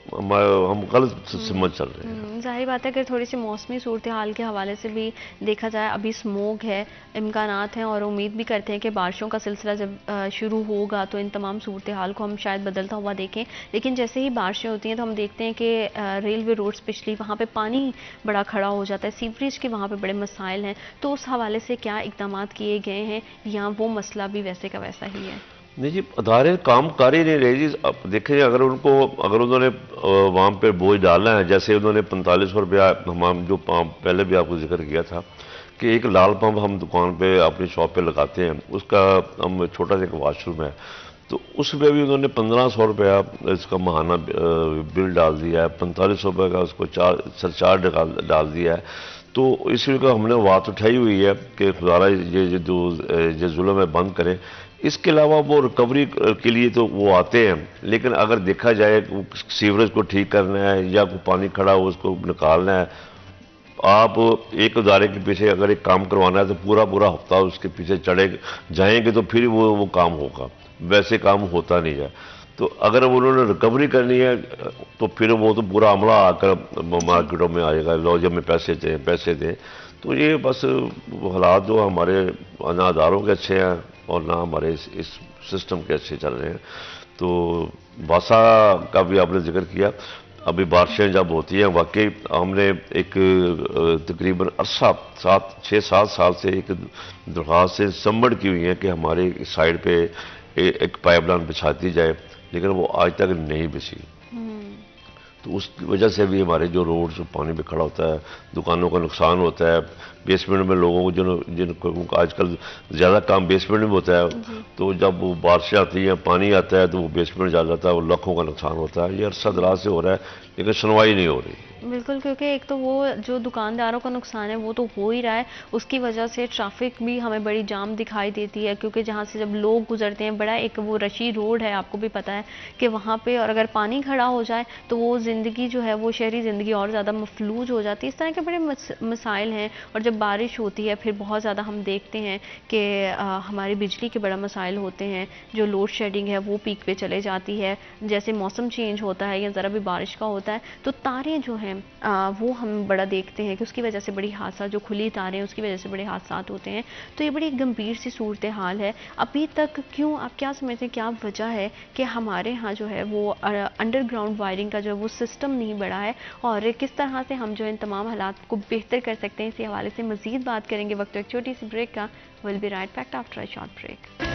हम गलत समझ चल रहे हैं। जाहिर बात है कि थोड़ी सी मौसमी सूरत हाल के हवाले से भी देखा जाए, अभी स्मोक है, इम्कानात हैं और उम्मीद भी करते हैं कि बारिशों का सिलसिला जब शुरू होगा तो इन तमाम सूरत हाल को हम शायद बदलता हुआ देखें। लेकिन जैसे ही बारिशें होती हैं तो हम देखते हैं कि रेलवे रोड स्पेशली वहाँ पर पानी बड़ा खड़ा हो जाता है, सीवरेज के वहाँ पर बड़े मसाइल हैं। तो उस हवाले से क्या इकदाम किए गए हैं या वो मसला भी वैसे का वैसा ही है? नहीं जी, अदारे काम कर ही नहीं रहे जी। अब देखें, अगर उन्होंने वहाँ पे बोझ डालना है, जैसे उन्होंने 4500 रुपया हम जो पहले भी आपको जिक्र किया था कि एक लाल पंप हम दुकान पे अपनी शॉप पे लगाते हैं, उसका हम छोटा सा एक वाशरूम है, तो उसमें भी उन्होंने 1500 रुपया इसका महाना बिल डाल दिया है, 4500 रुपये का उसको सरचार्ज डाल दिया है। तो इसी का हमने बात उठाई हुई है कि खुदारा ये जो जुल्म है बंद करें। इसके अलावा वो रिकवरी के लिए तो वो आते हैं, लेकिन अगर देखा जाए सीवरेज को ठीक करना है या कोई पानी खड़ा हो उसको निकालना है, आप एक इदारे के पीछे अगर एक काम करवाना है तो पूरा पूरा हफ्ता उसके पीछे चढ़े जाएंगे तो फिर वो काम होगा, वैसे काम होता नहीं है। तो अगर उन्होंने रिकवरी करनी है तो फिर वो तो पूरा अमला आकर मार्केटों में आएगा, लो जब में पैसे दें। तो ये बस हालात जो हमारे ना अदारों के अच्छे हैं और ना हमारे इस सिस्टम के अच्छे चल रहे हैं। तो वासा का भी आपने जिक्र किया, अभी बारिशें जब होती हैं, वाकई हमने एक तकरीबन अरसा 6-7 साल से एक दरख्वास्त से सबमिट की हुई है कि हमारे साइड पे एक पाइपलाइन बिछा दी जाए, लेकिन वो आज तक नहीं बिछी। तो उसकी वजह से भी हमारे जो रोड्स पानी में खड़ा होता है, दुकानों का नुकसान होता है, बेसमेंट में लोगों को जिनको आजकल ज़्यादा काम बेसमेंट में होता है, तो जब वो बारिशें आती हैं पानी आता है तो वो बेसमेंट जा जाता है, वो लाखों का नुकसान होता है। ये अरसा दराज से हो रहा है लेकिन सुनवाई नहीं हो रही। बिल्कुल, क्योंकि एक तो वो जो दुकानदारों का नुकसान है वो तो हो ही रहा है, उसकी वजह से ट्रैफिक भी हमें बड़ी जाम दिखाई देती है, क्योंकि जहाँ से जब लोग गुजरते हैं, बड़ा एक वो रशी रोड है, आपको भी पता है कि वहाँ पे, और अगर पानी खड़ा हो जाए तो वो ज़िंदगी जो है वो शहरी ज़िंदगी और ज़्यादा मफलूज हो जाती है। इस तरह के बड़े मसाइल हैं। और जब बारिश होती है फिर बहुत ज़्यादा हम देखते हैं कि हमारी बिजली के बड़ा मसाइल होते हैं, जो लोड शेडिंग है वो पीक पे चले जाती है। जैसे मौसम चेंज होता है या ज़रा भी बारिश का होता है तो तारें जो हैं वो हम बड़ा देखते हैं कि उसकी वजह से बड़ी हादसा, जो खुली तारें हैं उसकी वजह से बड़े हादसा होते हैं। तो ये बड़ी गंभीर सी सूरत हाल है। अभी तक क्यों, आप क्या समझते हैं, क्या वजह है कि हमारे यहाँ जो है वो अंडरग्राउंड वायरिंग का जो है वो सिस्टम नहीं बढ़ा है, और किस तरह से हम जो इन तमाम हालात को बेहतर कर सकते हैं, इसी हवाले से मज़ीद बात करेंगे। वक्त एक छोटी सी ब्रेक का। Will be right back after a short break.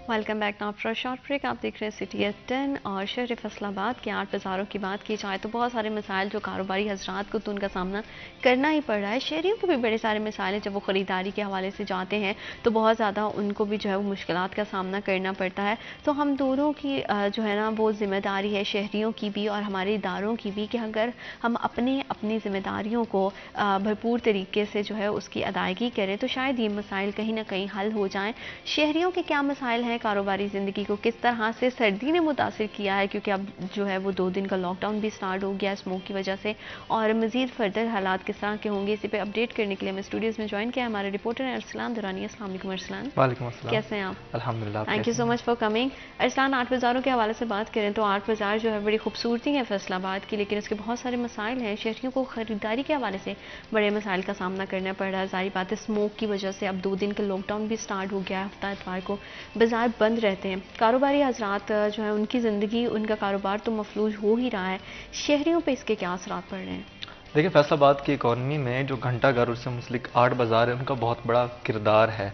Welcome back now after short break. आप देख रहे हैं सिटी एट 10 और शहर फैसलाबाद के 8 बाज़ारों की बात की जाए तो बहुत सारे मसाइल जो कारोबारी हजरात को तो उनका सामना करना ही पड़ रहा है। शहरियों को भी बड़े सारे मसाइल हैं, जब वो ख़रीदारी के हवाले से जाते हैं तो बहुत ज़्यादा उनको भी जो है वो मुश्किलात का सामना करना पड़ता है। तो हम दोनों की जो है ना वो ज़िम्मेदारी है, शहरियों की भी और हमारे इदारों की भी, कि अगर हम अपनी ज़िम्मेदारियों को भरपूर तरीके से जो है उसकी अदायगी करें तो शायद ये मसाइल कहीं ना कहीं हल हो जाएँ। शहरियों के क्या मसाइल हैं, कारोबारी ज़िंदगी को किस तरह से सर्दी ने मुतासिर किया है, क्योंकि अब जो है वो 2 दिन का लॉकडाउन भी स्टार्ट हो गया स्मोक की वजह से, और मज़ीद फर्दर हालात किस तरह के होंगे, इसी पे अपडेट करने के लिए मैं स्टूडियोज़ में ज्वाइन किया हमारे रिपोर्टर अरसलान दुरानी। अस्सलाम वालेकुम अरसलान। वालेकुम अस्सलाम। कैसे हैं आप? अल्हम्दुलिल्लाह। Thank you so much for coming. Arsalan, 8 बाज़ारों के हवाले से बात करें तो 8 बाज़ार जो है बड़ी खूबसूरती है फैसलाबाद की, लेकिन इसके बहुत सारे मसाइल हैं। शहरियों को ख़रीदारी के हवाले से बड़े मसाइल का सामना करना पड़ रहा है। ज़ाहिर बात है स्मोक की वजह से अब 2 दिन का लॉकडाउन भी स्टार्ट हो गया है, हफ्ता इतवार को बाज़ार बंद रहते हैं। कारोबारी हजरात जो है उनकी ज़िंदगी, उनका कारोबार तो मफलूज हो ही रहा है। शहरियों पे इसके क्या असरात पड़ रहे हैं? देखिए, फैसलाबाद की इकॉनमी में जो घंटाघर और उससे मुंसलिक आर्ट बाज़ार है, उनका बहुत बड़ा किरदार है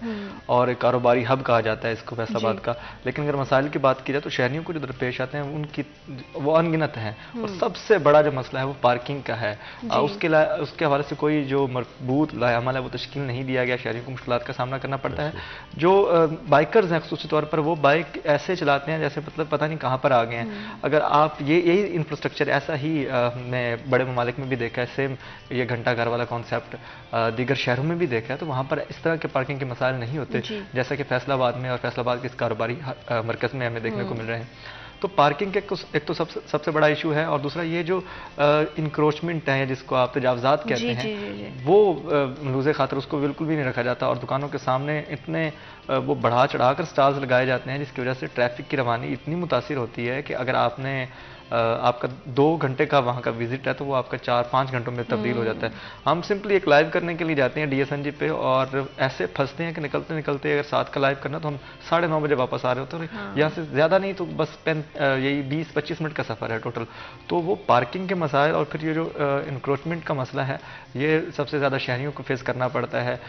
और एक कारोबारी हब कहा जाता है इसको फैसलाबाद का। लेकिन अगर मसाइल की बात की जाए तो शहरियों को जो दरपेश आते हैं उनकी वो अनगिनत हैं और सबसे बड़ा जो मसला है वो पार्किंग का है। उसके हवाले से कोई जो मरबूत लायामल है वो तश्कील नहीं दिया गया, शहरियों को मुश्किलात का सामना करना पड़ता है। जो बाइकर्स हैं ख़ुसूसी तौर पर, वो बाइक ऐसे चलाते हैं जैसे मतलब पता नहीं कहाँ पर आ गए हैं। अगर आप यही इंफ्रास्ट्रक्चर ऐसा ही हमने बड़े ममालिक में भी देखा है, सेम ये घंटा घर वाला कॉन्सेप्ट दीगर शहरों में भी देखा है, तो वहाँ पर इस तरह के पार्किंग के मसाइल नहीं होते जैसा कि फैसलाबाद में और फैसलाबाद के इस कारोबारी मरकज़ में हमें देखने को मिल रहे हैं। तो पार्किंग के एक तो सबसे बड़ा इशू है और दूसरा ये जो इंक्रोचमेंट है जिसको आप तजावजात कहते हैं, वो मलूज़े खातर उसको बिल्कुल भी नहीं रखा जाता और दुकानों के सामने इतने वो बढ़ा चढ़ा कर स्टाल्स लगाए जाते हैं जिसकी वजह से ट्रैफिक की रवानी इतनी मुतासिर होती है कि अगर आपने आपका 2 घंटे का वहाँ का विजिट है तो वो आपका 4-5 घंटों में तब्दील हो जाता है। हम सिंपली एक लाइव करने के लिए जाते हैं DSNG पे और ऐसे फंसते हैं कि निकलते निकलते अगर 7 का लाइव करना तो हम 9:30 बजे वापस आ रहे होते हैं। यहाँ से ज़्यादा नहीं तो बस यही 20-25 मिनट का सफ़र है टोटल। तो वो पार्किंग के मसाइल और फिर ये जो इंक्रोचमेंट का मसला है, ये सबसे ज़्यादा शहरियों को फेस करना पड़ता है।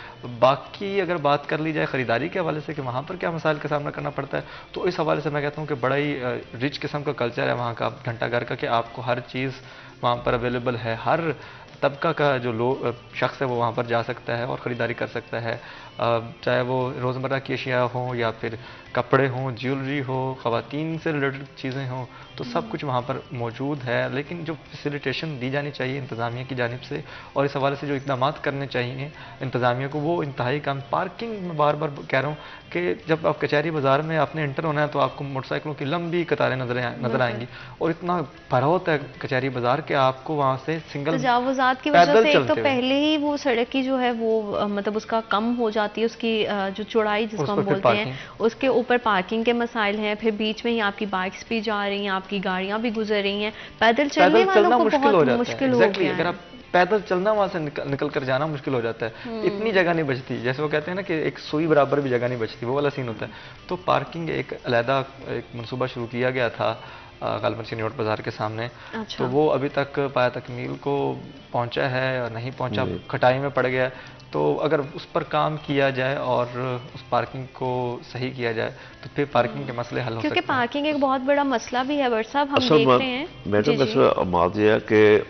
बाकी अगर बात कर ली जाए ख़रीदारी के हवाले से कि वहाँ पर क्या मसाइल का सामना करना पड़ता है, तो इस हवाले से मैं कहता हूँ कि बड़ा ही रिच किस्म का कल्चर है वहाँ का घंटाघर का, कि आपको हर चीज़ वहाँ पर अवेलेबल है। हर तबका का जो शख्स है वो वहाँ पर जा सकता है और ख़रीदारी कर सकता है, चाहे वो रोज़मर्रा की अशिया हों या फिर कपड़े हों, ज्वेलरी हो, ख़वातीन से रिलेटेड चीज़ें हों, तो सब कुछ वहाँ पर मौजूद है। लेकिन जो फैसिलिटेशन दी जानी चाहिए इंतज़ामिया की जानिब से और इस हवाले से जो इक़दाम करने चाहिए इंतज़ामिया को, वो इंतहाई कम। पार्किंग में बार बार कह रहा हूँ कि जब आप कचहरी बाज़ार में आपने एंटर होना है तो आपको मोटरसाइकिलों की लंबी कतारें नज़र आएंगी और इतना भरा होता है कचहरी बाज़ार के आपको वहाँ से सिंगल तजावुज़ात की वजह से एक तो पहले ही वो सड़क की जो है वो मतलब उसका कम हो जाती है, उसकी जो चौड़ाई जिसको हम बोलते हैं, उसके ऊपर पार्किंग के मसाइल हैं, फिर बीच में ही आपकी बाइक्स भी जा रही हैं, आपकी गाड़ियां भी गुजर रही हैं, पैदल चलने वालों को बहुत मुश्किल हो गया है। अगर आप पैदल चलना वहाँ से निकल कर जाना मुश्किल हो जाता है, इतनी जगह नहीं बचती। जैसे वो कहते हैं ना कि एक सुई बराबर भी जगह नहीं बचती, वो वाला सीन होता है। तो पार्किंग एक अलहदा एक मनसूबा शुरू किया गया था गालमन सीनियोट बाज़ार के सामने। अच्छा। तो वो अभी तक पाया तकमील को पहुँचा है या नहीं पहुँचा, खटाई में पड़ गया। तो अगर उस पर काम किया जाए और उस पार्किंग को सही किया जाए तो फिर पार्किंग के मसले हल हो सकते हैं। क्योंकि पार्किंग एक बहुत बड़ा मसला भी है वर्ड साहब, हम देख रहे हैं। मैडम वैसे बात यह है कि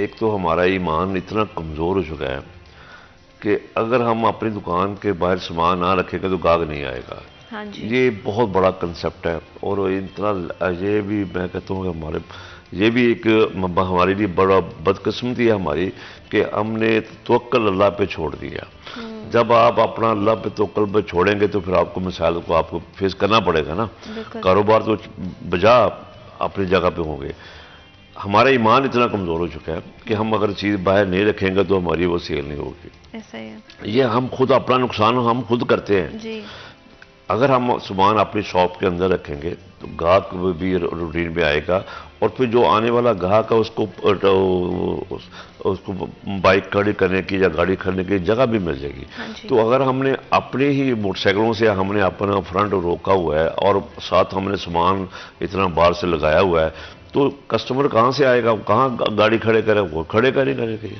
एक तो हमारा ईमान इतना कमज़ोर हो चुका है कि अगर हम अपनी दुकान के बाहर सामान ना रखेंगे तो गाहक नहीं आएगा। हाँ जी। ये बहुत बड़ा कंसेप्ट है और इतना ये भी मैं कहता हूँ कि हमारे ये भी एक हमारे लिए बड़ा बदकिस्मती है हमारी कि हमने तवक्कल अल्लाह पे छोड़ दिया। जब आप अपना अल्लाह पे तवक्कल पे छोड़ेंगे तो फिर आपको मिसाल को आपको फेस करना पड़ेगा ना। कारोबार तो बजा अपनी जगह पे होंगे। हमारा ईमान इतना कमज़ोर हो चुका है कि हम अगर चीज़ बाहर नहीं रखेंगे तो हमारी वो सेल नहीं होगी। ऐसा ही है। ये हम खुद अपना नुकसान हम खुद करते हैं जी। अगर हम सामान अपनी शॉप के अंदर रखेंगे तो गाहक भी रूटीन में आएगा और फिर जो आने वाला ग्राहक है उसको बाइक खड़ी करने की या गाड़ी खड़ने की जगह भी मिल जाएगी। तो अगर हमने अपने ही मोटरसाइकिलों से हमने अपना फ्रंट रोका हुआ है और साथ हमने सामान इतना बाहर से लगाया हुआ है तो कस्टमर कहाँ से आएगा, कहाँ गाड़ी खड़े करे, वो खड़े करेंगे।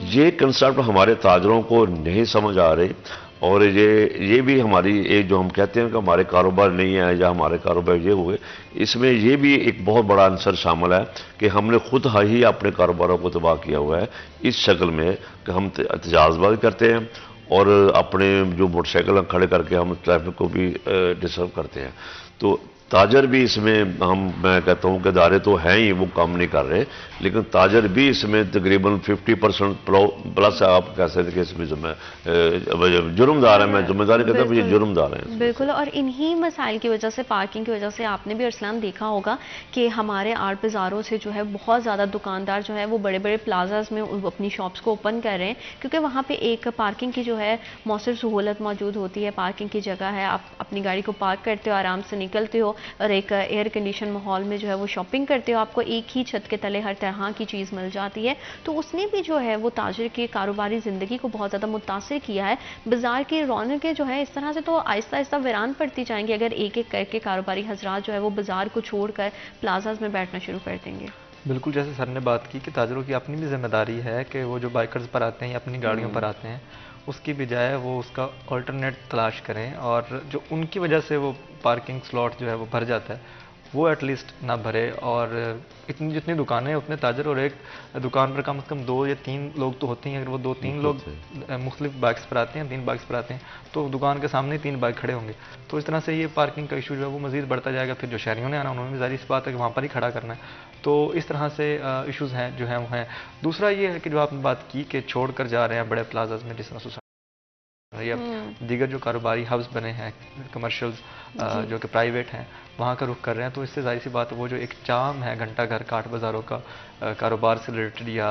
ये कंसेप्ट हमारे ताजरों को नहीं समझ आ रही और ये भी हमारी एक जो हम कहते हैं कि हमारे कारोबार नहीं है या हमारे कारोबार ये हुए, इसमें ये भी एक बहुत बड़ा आंसर शामिल है कि हमने खुद ही अपने कारोबारों को तबाह किया हुआ है इस शक्ल में कि हम तजाज़बाज़ी करते हैं और अपने जो मोटरसाइकिल खड़े करके हम ट्रैफिक को भी डिस्टर्ब करते हैं। तो ताजर भी इसमें मैं कहता हूँ कि इदारे तो हैं ही, वो काम नहीं कर रहे, लेकिन ताजर भी इसमें तकरीबन 50% प्लस आप कह सकते कि इसमें जुर्मदार है। मैं जिम्मेदारी कहता हूँ ये जुर्मदार हैं। बिल्कुल। और इन्हीं मसाइल की वजह से, पार्किंग की वजह से आपने भी अरसलान देखा होगा कि हमारे आर्ट बाज़ारों से जो है बहुत ज़्यादा दुकानदार जो है वो बड़े बड़े प्लाजाज में अपनी शॉप्स को ओपन कर रहे हैं क्योंकि वहाँ पर एक पार्किंग की जो है मौसर सहूलत मौजूद होती है, पार्किंग की जगह है, आप अपनी गाड़ी को पार्क करते हो, आराम से निकलते हो और एक एयर कंडीशन माहौल में जो है वो शॉपिंग करते हो, आपको एक ही छत के तले हर तरह की चीज़ मिल जाती है। तो उसने भी जो है वो ताजिर की कारोबारी ज़िंदगी को बहुत ज़्यादा मुतासिर किया है। बाज़ार की रौनकें जो है इस तरह से तो आहिस्ता आहिस्ता वीरान पड़ती जाएंगी अगर एक एक करके कारोबारी हजरात जो है वो बाज़ार को छोड़कर प्लाजाज में बैठना शुरू कर देंगे। बिल्कुल, जैसे सर ने बात की कि ताजरों की अपनी भी जिम्मेदारी है कि वो जो बाइकर्स पर आते हैं या अपनी गाड़ियों पर आते हैं, उसकी बजाय वो उसका अल्टरनेट तलाश करें, और जो उनकी वजह से वो पार्किंग स्लॉट जो है वो भर जाता है, वो एटलीस्ट ना भरे। और इतनी जितनी दुकानें हैं उतने ताजर, और एक दुकान पर कम से कम 2 या 3 लोग तो होते हैं। अगर वो 2-3 लोग मुख्तलिफ बाइक्स पर आते हैं, 3 बाइक्स पर आते हैं, तो दुकान के सामने 3 बाइक खड़े होंगे। तो इस तरह से ये पार्किंग का इशू जो है वो मज़ीद बढ़ता जाएगा। फिर जो शहरियों ने आना, उन्होंने भी ज़ाहिर सी बात है कि वहाँ पर ही खड़ा करना है। तो इस तरह से इश्यूज़ हैं जो हैं वो हैं। दूसरा ये है कि जो आपने बात की कि छोड़ कर जा रहे हैं बड़े प्लाजाज में, जिस तरह या दीगर जो कारोबारी हब्स बने हैं, कमर्शियल्स जो कि प्राइवेट हैं, वहाँ का रुख कर रहे हैं। तो इससे ज़ाहिर सी बात है वो जो एक चाम है घंटा घर काठ बाज़ारों का, कारोबार से रिलेटेड या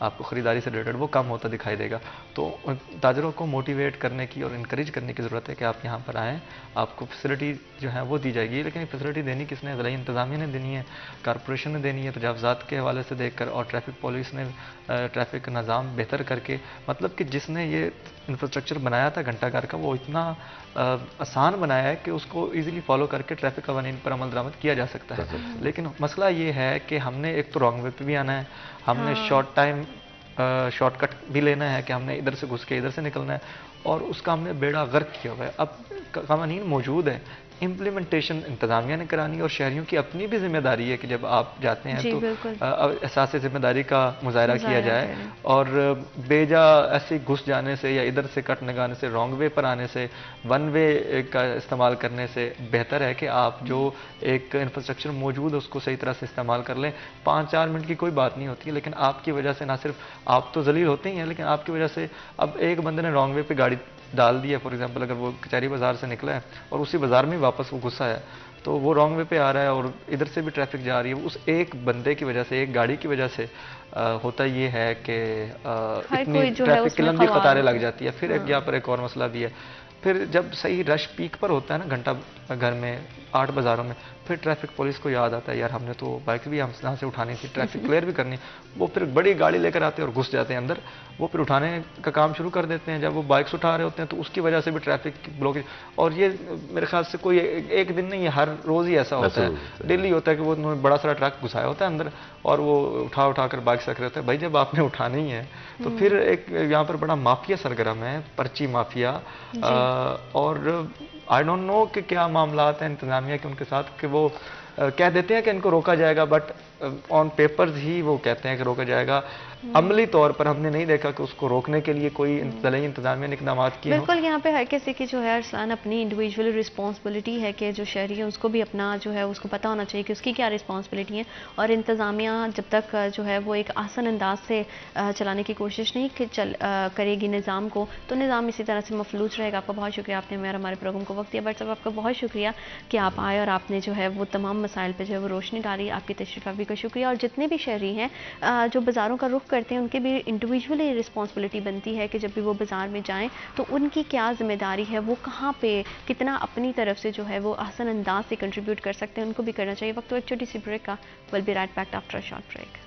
आपको ख़रीदारी से रिलेटेड, वो कम होता दिखाई देगा। तो ताजरों को मोटिवेट करने की और इनक्रेज करने की ज़रूरत है कि आप यहाँ पर आएँ, आपको फैसिलिटी जो है वो दी जाएगी। लेकिन फैसिलिटी देनी किसने? ज़िला इंतज़ामिया ने देनी है, कारपोरेशन ने देनी है, तजावज़ात के हवाले से देखकर, और ट्रैफिक पुलिस ने ट्रैफिक का निज़ाम बेहतर करके, मतलब कि जिसने ये इंफ्रास्ट्रक्चर बनाया था घंटा घर का, वो इतना आसान बनाया है कि उसको ईजिली फॉलो करके ट्रैफिक कवानीन पर अमल दरामद किया जा सकता है। लेकिन मसला ये है कि हमने एक तो रॉन्ग वे पे भी आना है, हमने शॉर्टकट भी लेना है कि हमने इधर से घुस के इधर से निकलना है, और उसका हमने बेड़ा गर्क किया हुआ है। अब कानून मौजूद है, इम्प्लीमेंटेशन इंतज़ामिया ने करानी है, और शहरियों की अपनी भी जिम्मेदारी है कि जब आप जाते हैं तो एहसास ज़िम्मेदारी का मुजाहरा किया जाए, और बेजा ऐसे घुस जाने से या इधर से कट लगाने से, रॉन्ग वे पर आने से, वन वे का इस्तेमाल करने से बेहतर है कि आप जो एक इंफ्रास्ट्रक्चर मौजूद है उसको सही तरह से इस्तेमाल कर लें। 5-4 मिनट की कोई बात नहीं होती है, लेकिन आपकी वजह से ना सिर्फ आप तो जलील होते ही हैं, लेकिन आपकी वजह से अब एक बंदे ने रॉन्ग वे पे गाड़ी डाल दी है, फॉर एग्जांपल अगर वो कचहरी बाज़ार से निकला है और उसी बाज़ार में वापस वो घुसा है, तो वो रॉन्ग वे पे आ रहा है और इधर से भी ट्रैफिक जा रही है, उस एक बंदे की वजह से, एक गाड़ी की वजह से होता ये है कि इतनी ट्रैफिक की लंबी कतारें लग जाती है। फिर यहाँ पर एक और मसला भी है, फिर जब सही रश पीक पर होता है ना घंटा घर में, 8 बाज़ारों में, फिर ट्रैफिक पुलिस को याद आता है यार हमने तो बाइक भी हम यहाँ से उठानी थी, ट्रैफिक क्लियर भी करनी। वो फिर बड़ी गाड़ी लेकर आते हैं और घुस जाते हैं अंदर, वो फिर उठाने का काम शुरू कर देते हैं। जब वो बाइक्स उठा रहे होते हैं तो उसकी वजह से भी ट्रैफिक ब्लॉकेज, और ये मेरे ख्याल से कोई एक दिन नहीं है, हर रोज़ ही ऐसा होता है, डेली होता है कि वो उन्होंने बड़ा सारा ट्रक घुसाया होता है अंदर और वो उठा कर बाइक्स रख रहे होते हैं। भाई जब आपने उठानी ही है तो फिर एक यहाँ पर बड़ा माफिया सरगर्म है, पर्ची माफिया, और आई डोंट नो कि क्या मामलात हैं इंतजामिया के उनके साथ कि वो कह देते हैं कि इनको रोका जाएगा, बट ऑन पेपर्स ही वो कहते हैं कि रोका जाएगा। अमली तौर पर हमने नहीं देखा कि उसको रोकने के लिए कोई इंतजामिया ने इकदाम किए। बिल्कुल, यहाँ पे हर किसी की जो है अरसलान अपनी इंडिविजुअल रिस्पॉन्सिबिलिटी है कि जो शहरी है उसको भी अपना जो है उसको पता होना चाहिए कि उसकी क्या रिस्पॉन्सिबिलिटी है, और इंतजामिया जब तक जो है वो एक आसान अंदाज से चलाने की कोशिश नहीं करेगी निज़ाम को, तो निज़ाम इसी तरह से मफलूज रहेगा। आपका बहुत शुक्रिया, आपने हमारे प्रोग्राम को वक्त दिया। बट साहब आपका बहुत शुक्रिया कि आप आए और आपने जो है वो तमाम मसाइल पर जो है वो रोशनी डाली। आपकी तशरीफ़ आफरी का शुक्रिया। और जितने भी शहरी हैं जो बाज़ारों का रुख करते हैं, उनकी भी इंडिविजुअली रिस्पॉन्सिबिलिटी बनती है कि जब भी वो बाज़ार में जाएं तो उनकी क्या ज़िम्मेदारी है, वो कहाँ पे कितना अपनी तरफ से जो है वो आसान अंदाज से कंट्रीब्यूट कर सकते हैं, उनको भी करना चाहिए। वक्त तो एक छोटी सी ब्रेक का, will be right back after a short break.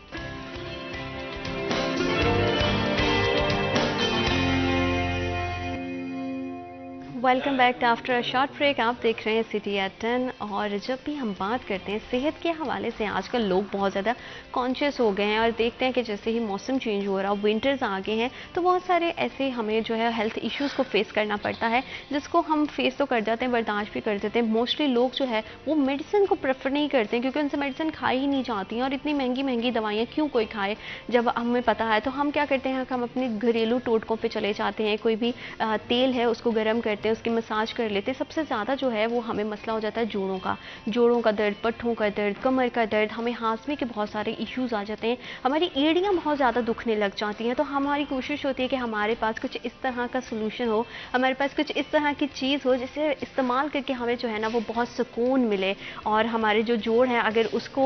Welcome back after a short break. आप देख रहे हैं सिटी एट 10। और जब भी हम बात करते हैं सेहत के हवाले से, आजकल लोग बहुत ज़्यादा कॉन्शियस हो गए हैं और देखते हैं कि जैसे ही मौसम चेंज हो रहा है, विंटर्स आ गए हैं, तो बहुत सारे ऐसे हमें जो है हेल्थ इश्यूज़ को फेस करना पड़ता है, जिसको हम फेस तो कर जाते हैं, बर्दाश्त भी कर देते हैं। मोस्टली लोग जो है वो मेडिसिन को प्रेफर नहीं करते हैं, क्योंकि उनसे मेडिसिन खाई ही नहीं जाती हैं, और इतनी महंगी महंगी दवाइयाँ क्यों कोई खाए जब हमें पता है। तो हम क्या करते हैं कि हम अपने घरेलू टोटकों पर चले जाते हैं, कोई भी तेल है उसको गर्म करते हैं, उसकी मसाज कर लेते हैं। सबसे ज़्यादा जो है वो हमें मसला हो जाता है जोड़ों का दर्द, पट्ठों का दर्द, कमर का दर्द, हमें हाजमे के बहुत सारे इश्यूज़ आ जाते हैं, हमारी एड़ियाँ बहुत ज़्यादा दुखने लग जाती हैं। तो हमारी कोशिश होती है कि हमारे पास कुछ इस तरह का सोल्यूशन हो, हमारे पास कुछ इस तरह की चीज़ हो जिसे इस्तेमाल करके हमें जो है ना वो बहुत सुकून मिले, और हमारे जो जोड़ हैं अगर उसको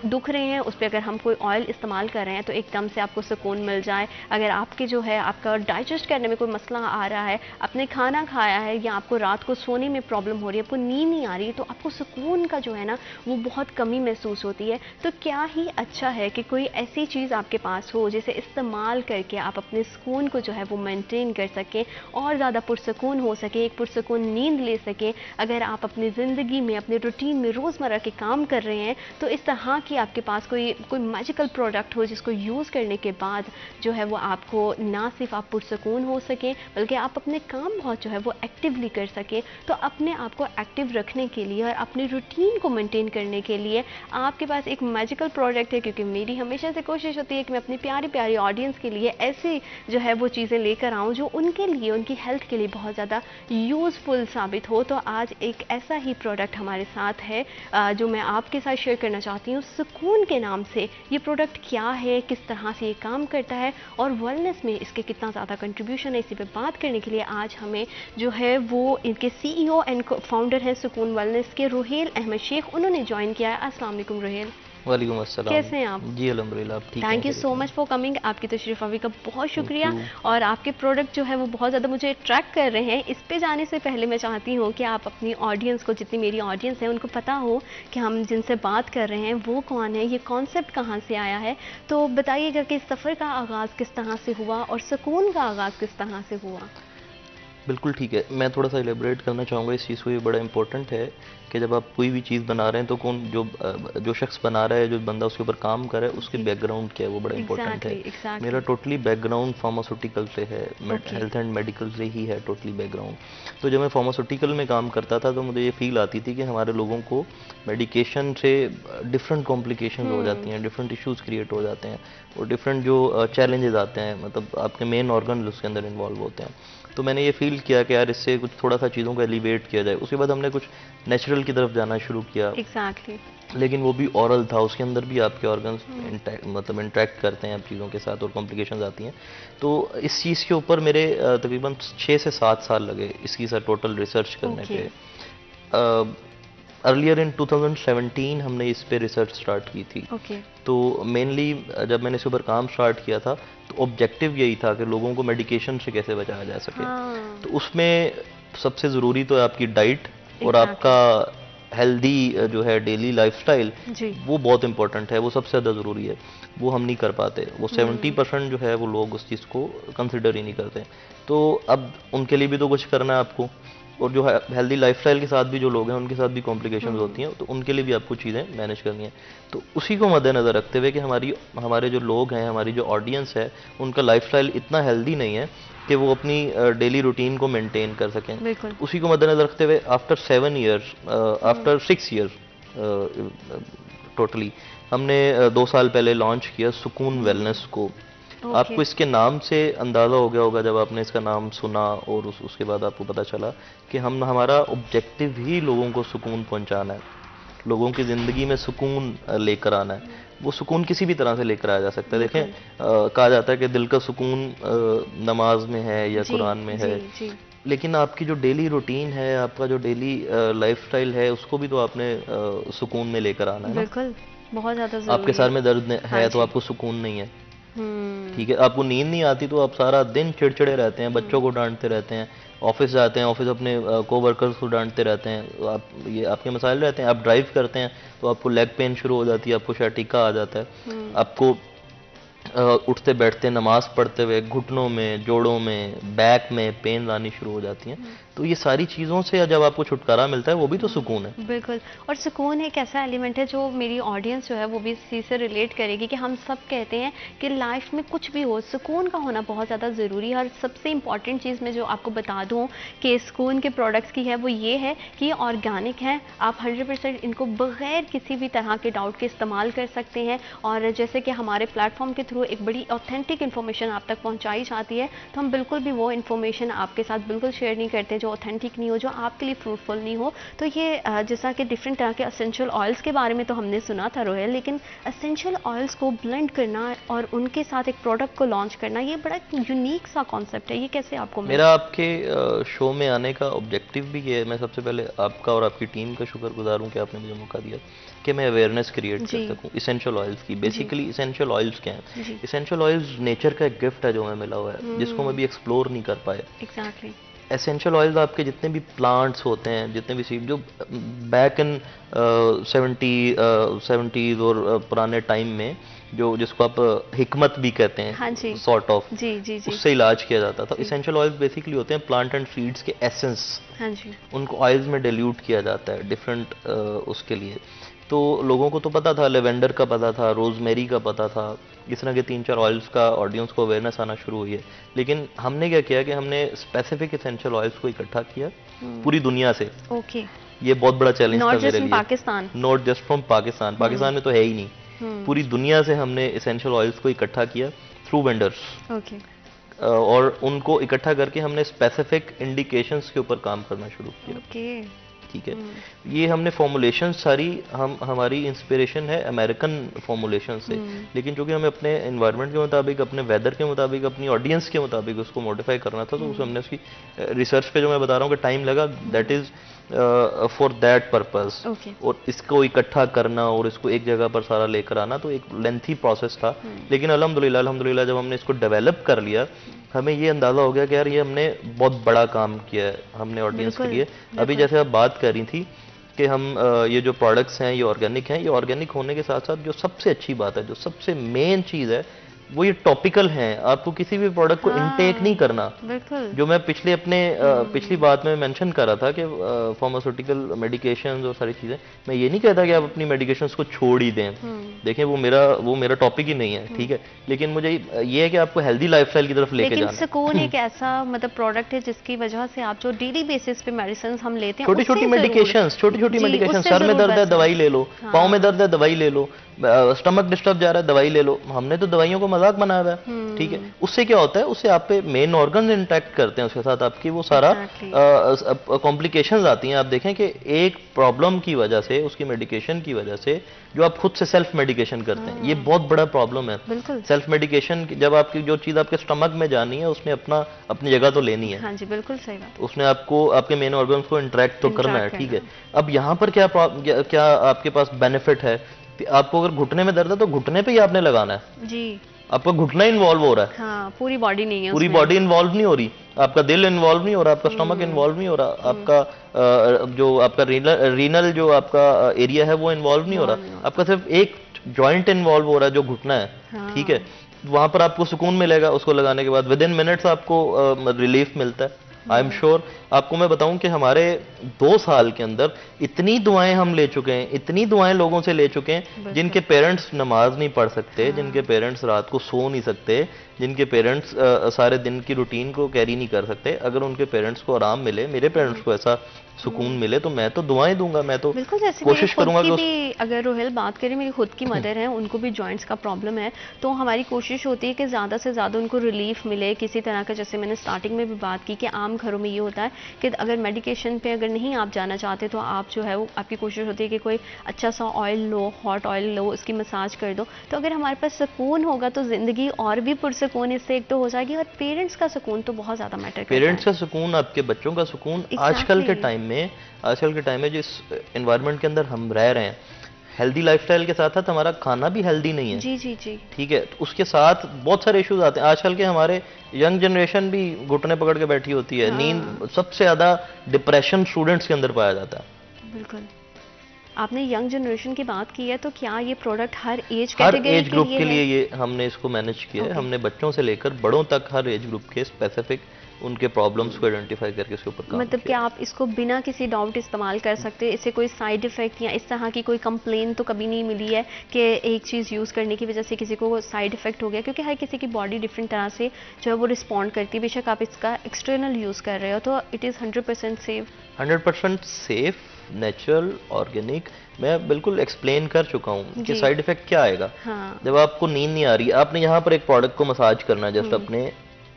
दुख रहे हैं, उस पर अगर हम कोई ऑयल इस्तेमाल कर रहे हैं तो एकदम से आपको सुकून मिल जाए। अगर आपके जो है आपका डाइजेस्ट करने में कोई मसला आ रहा है, अपने खाना खाया है या आपको रात को सोने में प्रॉब्लम हो रही है, आपको नींद नहीं आ रही है, तो आपको सुकून का जो है ना वो बहुत कमी महसूस होती है। तो क्या ही अच्छा है कि कोई ऐसी चीज़ आपके पास हो जिसे इस्तेमाल करके आप अपने सुकून को जो है वो मेंटेन कर सकें और ज़्यादा पुरसकून हो सके, एक पुरसकून नींद ले सकें। अगर आप अपनी ज़िंदगी में, अपने रूटीन में रोज़मर्रा के काम कर रहे हैं, तो इस तरह की आपके पास कोई मैजिकल प्रोडक्ट हो जिसको यूज़ करने के बाद जो है वो आपको ना सिर्फ आप पुरसकून हो सकें बल्कि आप अपने काम बहुत जो है वो एक्टिवली कर सकें। तो अपने आप को एक्टिव रखने के लिए और अपने रूटीन को मेंटेन करने के लिए आपके पास एक मैजिकल प्रोडक्ट है, क्योंकि मेरी हमेशा से कोशिश होती है कि मैं अपनी प्यारी प्यारी ऑडियंस के लिए ऐसी जो है वो चीज़ें लेकर आऊँ जो उनके लिए, उनकी हेल्थ के लिए बहुत ज़्यादा यूज़फुल साबित हो। तो आज एक ऐसा ही प्रोडक्ट हमारे साथ है जो मैं आपके साथ शेयर करना चाहती हूँ, सुकून के नाम से। ये प्रोडक्ट क्या है, किस तरह से ये काम करता है और वेलनेस में इसके कितना ज़्यादा कंट्रीब्यूशन है, इसी पे बात करने के लिए आज हमें जो है वो इनके CEO एंड फाउंडर हैं सुकून वेलनेस के, रुहेल अहमद शेख, उन्होंने ज्वाइन किया है। अस्सलाम वालेकुम रुहेल, वालेकुम अस्सलाम। कैसे हैं आप? जी अल्हम्दुलिल्लाह, आप ठीक हैं? Thank you so much for coming. आपकी तशरीफ आवी का बहुत शुक्रिया। और आपके प्रोडक्ट जो है वो बहुत ज़्यादा मुझे अट्रैक्ट कर रहे हैं। इस पे जाने से पहले मैं चाहती हूँ कि आप अपनी ऑडियंस को, जितनी मेरी ऑडियंस है उनको पता हो कि हम जिनसे बात कर रहे हैं वो कौन है, ये कॉन्सेप्ट कहाँ से आया है। तो बताइएगा कि सफ़र का आगाज़ किस तरह से हुआ और सुकून का आगाज़ किस तरह से हुआ। बिल्कुल ठीक है, मैं थोड़ा सा एलेबरेट करना चाहूँगा इस चीज़ को। ये बड़ा इंपॉर्टेंट है कि जब आप कोई भी चीज़ बना रहे हैं तो कौन जो शख्स बना रहा है, जो बंदा उसके ऊपर काम कर रहा है, उसके बैकग्राउंड क्या है वो बड़ा इंपॉर्टेंट है। मेरा टोटली बैकग्राउंड फार्मास्यूटिकल से है, हेल्थ एंड मेडिकल से ही है टोटली बैकग्राउंड। तो जब मैं फार्मास्यूटिकल में काम करता था तो मुझे ये फील आती थी कि हमारे लोगों को मेडिकेशन से डिफरेंट कॉम्प्लिकेशन हो जाती हैं, डिफरेंट इश्यूज़ क्रिएट हो जाते हैं और डिफरेंट जो चैलेंजेस आते हैं, मतलब आपके मेन ऑर्गन उसके अंदर इन्वॉल्व होते हैं। तो मैंने ये फील किया कि यार इससे कुछ थोड़ा सा चीज़ों को एलिवेट किया जाए। उसके बाद हमने कुछ नेचुरल की तरफ जाना शुरू किया। लेकिन वो भी ओरल था, उसके अंदर भी आपके ऑर्गन्स मतलब इंटरेक्ट करते हैं चीज़ों के साथ और कॉम्प्लिकेशंस आती हैं। तो इस चीज़ के ऊपर मेरे तकरीबन 6 से 7 साल लगे इसकी सर टोटल रिसर्च करने पे। अर्लियर इन 2017 हमने इस पे रिसर्च स्टार्ट की थी। तो मेनली जब मैंने इसके ऊपर काम स्टार्ट किया था तो ऑब्जेक्टिव यही था कि लोगों को मेडिकेशन से कैसे बचाया जा सके। तो उसमें सबसे ज़रूरी तो है आपकी डाइट और आपका हेल्दी जो है डेली लाइफस्टाइल, वो बहुत इंपॉर्टेंट है, वो सबसे ज़्यादा ज़रूरी है। वो हम नहीं कर पाते, वो 70% जो है वो लोग उस चीज़ को कंसिडर ही नहीं करते। तो अब उनके लिए भी तो कुछ करना है आपको, और जो है हेल्दी लाइफस्टाइल के साथ भी जो लोग हैं उनके साथ भी कॉम्प्लिकेशंस होती हैं, तो उनके लिए भी आपको चीज़ें मैनेज करनी है। तो उसी को मद्देनज़र रखते हुए कि हमारे जो लोग हैं, हमारी जो ऑडियंस है, उनका लाइफस्टाइल इतना हेल्दी नहीं है कि वो अपनी डेली रूटीन को मेंटेन कर सकें। उसी को मद्देनज़र रखते हुए आफ्टर 6 ईयर्स टोटली हमने 2 साल पहले लॉन्च किया सुकून वेलनेस को। आपको इसके नाम से अंदाज़ा हो गया होगा जब आपने इसका नाम सुना और उसके बाद आपको पता चला कि हमारा ऑब्जेक्टिव ही लोगों को सुकून पहुंचाना है, लोगों की ज़िंदगी में सुकून लेकर आना है। वो सुकून किसी भी तरह से लेकर आया जा सकता है। देखें, कहा जाता है कि दिल का सुकून नमाज में है या कुरान में है, लेकिन आपकी जो डेली रूटीन है, आपका जो डेली लाइफस्टाइल है, उसको भी तो आपने सुकून में लेकर आना है ना। बिल्कुल, बहुत ज़्यादा ज़रूरी आपके सर में दर्द है तो आपको सुकून नहीं है, ठीक है। आपको नींद नहीं आती तो आप सारा दिन चिड़चिड़े रहते हैं, बच्चों को डांटते रहते हैं, ऑफिस जाते हैं, ऑफिस अपने कोवर्कर्स को डांटते रहते हैं, ये आपके मसाइल रहते हैं। आप ड्राइव करते हैं तो आपको लेग पेन शुरू हो जाती है, आपको शैटिका आ जाता है, आपको उठते बैठते नमाज पढ़ते हुए घुटनों में, जोड़ों में, बैक में पेन आनी शुरू हो जाती हैं। तो ये सारी चीज़ों से जब आपको छुटकारा मिलता है वो भी तो सुकून है। बिल्कुल, और सुकून एक ऐसा एलिमेंट है जो मेरी ऑडियंस जो है वो भी इसी से रिलेट करेगी कि हम सब कहते हैं कि लाइफ में कुछ भी हो, सुकून का होना बहुत ज़्यादा ज़रूरी है। और सबसे इम्पॉर्टेंट चीज़ मैं जो आपको बता दूँ कि सुकून के प्रोडक्ट्स की है वो ये है कि ये ऑर्गेनिक है। आप 100% इनको बग़ैर किसी भी तरह के डाउट के इस्तेमाल कर सकते हैं। और जैसे कि हमारे प्लेटफॉर्म के थ्रू एक बड़ी ऑथेंटिक इन्फॉर्मेशन आप तक पहुँचाई जाती है, तो हम बिल्कुल भी वो इन्फॉर्मेशन आपके साथ बिल्कुल शेयर नहीं करते जो ऑथेंटिक नहीं हो, जो आपके लिए फ्रूटफुल नहीं हो। तो ये जैसा कि डिफरेंट तरह के एसेंशियल ऑयल्स के बारे में तो हमने सुना था रोहेल, लेकिन एसेंशियल ऑयल्स को ब्लेंड करना और उनके साथ एक प्रोडक्ट को लॉन्च करना, ये बड़ा यूनिक सा कॉन्सेप्ट है। ये कैसे आपको मेरा आपके शो में आने का ऑब्जेक्टिव भी ये है। मैं सबसे पहले आपका और आपकी टीम का शुक्रगुजार हूँ कि आपने मुझे मौका दिया कि मैं अवेयरनेस क्रिएट कर सकूँ इसेंशियल ऑयल्स की। बेसिकली इसेंशियल ऑयल्स क्या है? इसेंशियल ऑयल्स नेचर का एक गिफ्ट है जो हमें मिला हुआ है, जिसको हम अभी एक्सप्लोर नहीं कर पाए। एसेंशियल ऑयल्स आपके जितने भी प्लांट्स होते हैं, जितने भी सीड, जो बैक इन 70s और पुराने टाइम में जो जिसको आप हिकमत भी कहते हैं, हाँ जी, सॉर्ट ऑफ, जी जी जी, उससे इलाज किया जाता था। इसेंशियल ऑयल्स बेसिकली होते हैं प्लांट एंड सीड्स के एसेंस, हाँ जी, उनको ऑयल्स में डिल्यूट किया जाता है डिफरेंट उसके लिए। तो लोगों को तो पता था, लेवेंडर का पता था, रोजमेरी का पता था, इस तरह के 3-4 ऑयल्स का ऑडियंस को अवेयरनेस आना शुरू हुई है। लेकिन हमने क्या किया कि हमने स्पेसिफिक एसेंशियल ऑयल्स को इकट्ठा किया पूरी दुनिया से। ओके, ये बहुत बड़ा चैलेंज था नॉट मेरे जस्ट इन लिए। Pakistan, not just from Pakistan, Pakistan में तो है ही नहीं, पूरी दुनिया से हमने एसेंशियल ऑयल्स को इकट्ठा किया थ्रू वेंडर्स, ओके, और उनको इकट्ठा करके हमने स्पेसिफिक इंडिकेशंस के ऊपर काम करना शुरू किया। ओके, ठीक है, ये हमने फॉर्मुलेशन सारी हमारी इंस्पिरेशन है अमेरिकन फॉर्मुलेशन से, लेकिन चूंकि हमें अपने एनवायरनमेंट के मुताबिक, अपने वेदर के मुताबिक, अपनी ऑडियंस के मुताबिक उसको मॉडिफाई करना था, तो उसे हमने उसकी रिसर्च पे जो मैं बता रहा हूँ कि टाइम लगा, that is for that purpose. और इसको इकट्ठा करना और इसको एक जगह पर सारा लेकर आना तो एक लेंथी प्रोसेस था, लेकिन अल्हम्दुलिल्लाह जब हमने इसको डेवलप कर लिया, हमें ये अंदाजा हो गया कि यार ये हमने बहुत बड़ा काम किया है हमने ऑडियंस के लिए। अभी जैसे आप बात कर रही थी कि हम ये जो प्रोडक्ट्स हैं ये ऑर्गेनिक हैं, ये ऑर्गेनिक होने के साथ साथ जो सबसे अच्छी बात है, जो सबसे मेन चीज़ है, वो ये टॉपिकल हैं। आपको किसी भी प्रोडक्ट को इनटेक नहीं करना। बिल्कुल, जो मैं पिछली बात में मेंशन कर रहा था कि फार्मास्यूटिकल मेडिकेशंस और सारी चीज़ें, मैं ये नहीं कहता कि आप अपनी मेडिकेशंस को छोड़ ही दें, देखें वो मेरा टॉपिक ही नहीं है, ठीक है, लेकिन मुझे ये है कि आपको हेल्दी लाइफस्टाइल की तरफ लेके जाना है। लेकिन सुकून एक ऐसा मतलब प्रोडक्ट है जिसकी वजह से आप जो डेली बेसिस पे मेडिसिन हम लेते हैं, छोटी छोटी मेडिकेशंस, सर में दर्द है दवाई ले लो, पाँव में दर्द है दवाई ले लो, स्टमक डिस्टर्ब जा रहा है दवाई ले लो। हमने तो दवाइयों को मजाक बनाया हुआ है, ठीक है। उससे क्या होता है, उससे आप पे मेन ऑर्गन इंटैक्ट करते हैं, उसके साथ आपकी वो सारा कॉम्प्लिकेशंस आती हैं। आप देखें कि एक प्रॉब्लम की वजह से, उसकी मेडिकेशन की वजह से, जो आप खुद से सेल्फ मेडिकेशन करते हैं, ये बहुत बड़ा प्रॉब्लम है। सेल्फ मेडिकेशन, जब आपकी जो चीज आपके स्टमक में जानी है, उसने अपनी जगह तो लेनी है। हाँ जी, बिल्कुल सही बात। उसने आपको आपके मेन ऑर्गन्स को इंटरेक्ट तो करना है, ठीक है। अब यहाँ पर क्या आपके पास बेनिफिट है, आपको अगर घुटने में दर्द है तो घुटने पे ही आपने लगाना है जी। आपका घुटना इन्वॉल्व हो रहा है, हाँ, पूरी बॉडी नहीं है, पूरी बॉडी इन्वॉल्व नहीं हो रही, आपका दिल इन्वॉल्व नहीं हो रहा, आपका स्टमक इन्वॉल्व नहीं हो रहा, आपका जो आपका रीनल जो आपका एरिया है वो इन्वॉल्व नहीं हो रहा, आपका सिर्फ एक जॉइंट इन्वॉल्व हो रहा है जो घुटना है, ठीक है। वहां पर आपको सुकून मिलेगा उसको लगाने के बाद, विद इन मिनट्स आपको रिलीफ मिलता है। आई एम श्योर, आपको मैं बताऊं कि हमारे 2 साल के अंदर इतनी दुआएं हम ले चुके हैं, इतनी दुआएं लोगों से ले चुके हैं, जिनके पेरेंट्स नमाज नहीं पढ़ सकते, जिनके पेरेंट्स रात को सो नहीं सकते, जिनके पेरेंट्स सारे दिन की रूटीन को कैरी नहीं कर सकते। अगर उनके पेरेंट्स को आराम मिले, मेरे पेरेंट्स को ऐसा सुकून मिले, तो मैं तो दुआएं दूंगा, मैं तो कोशिश करूंगा कि अगर रोहेल बात करें, मेरी खुद की मदर है, उनको भी जॉइंट्स का प्रॉब्लम है, तो हमारी कोशिश होती है कि ज़्यादा से ज़्यादा उनको रिलीफ मिले किसी तरह का। जैसे मैंने स्टार्टिंग में भी बात की कि आम घरों में ये होता है कि अगर मेडिकेशन पे अगर नहीं आप जाना चाहते, तो आप जो है वो आपकी कोशिश होती है कि कोई अच्छा सा ऑयल लो, हॉट ऑयल लो, उसकी मसाज कर दो। तो अगर हमारे पास सुकून होगा तो ज़िंदगी और भी पुरसुकून इससे एक तो हो जाएगी, और पेरेंट्स का सुकून तो बहुत ज़्यादा मैटर करता है। पेरेंट्स का सुकून, आपके बच्चों का सुकून। आजकल के टाइम में जिस एनवायरनमेंट के अंदर हम रह रहे हैं, हेल्दी लाइफस्टाइल के साथ साथ हमारा खाना भी हेल्दी नहीं है, जी जी जी, ठीक है। तो उसके साथ बहुत सारे इश्यूज आते हैं। आजकल के हमारे यंग जनरेशन भी घुटने पकड़ के बैठी होती है, नींद, सबसे ज्यादा डिप्रेशन स्टूडेंट्स के अंदर पाया जाता है। बिल्कुल, आपने यंग जनरेशन की बात की है, तो क्या ये प्रोडक्ट हर एज ग्रुप के लिए ये हमने इसको मैनेज किया है। हमने बच्चों से लेकर बड़ों तक हर एज ग्रुप के स्पेसिफिक उनके प्रॉब्लम्स को आइडेंटिफाई करके इसके ऊपर काम मतलब क्या आप इसको बिना किसी डाउट इस्तेमाल कर सकते हैं? इससे कोई साइड इफेक्ट या इस तरह की कोई कंप्लेन तो कभी नहीं मिली है कि एक चीज़ यूज़ करने की वजह से किसी को साइड इफेक्ट हो गया? क्योंकि हर किसी की बॉडी डिफरेंट तरह से जो है वो रिस्पॉन्ड करती है। बेशक आप इसका एक्सटर्नल यूज़ कर रहे हो, तो it is 100% safe. 100% safe, natural, organic. मैं बिल्कुल एक्सप्लेन कर चुका हूँ कि साइड इफेक्ट क्या आएगा। हाँ। जब आपको नींद नहीं आ रही, आपने यहाँ पर एक प्रोडक्ट को मसाज करना है जस्ट अपने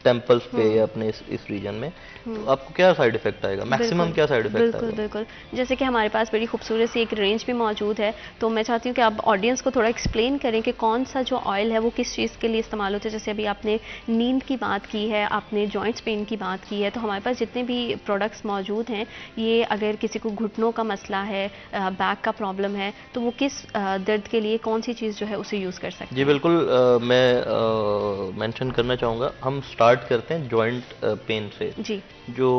टेम्पल्स पे या अपने इस रीजन में, तो आपको क्या साइड इफेक्ट आएगा, मैक्सिमम क्या साइड इफेक्ट आएगा? बिल्कुल, जैसे कि हमारे पास बड़ी खूबसूरत सी एक रेंज भी मौजूद है, तो मैं चाहती हूँ कि आप ऑडियंस को थोड़ा एक्सप्लेन करें कि कौन सा जो ऑयल है वो किस चीज़ के लिए इस्तेमाल होता है। जैसे अभी आपने नींद की बात की है, आपने जॉइंट्स पेन की बात की है, तो हमारे पास जितने भी प्रोडक्ट्स मौजूद हैं, ये अगर किसी को घुटनों का मसला है, बैक का प्रॉब्लम है, तो वो किस दर्द के लिए कौन सी चीज़ जो है उसे यूज़ कर सकते हैं? जी बिल्कुल, मैं मेंशन करना चाहूँगा, हम स्टार्ट स्टार्ट करते हैं जॉइंट पेन से। जी। जो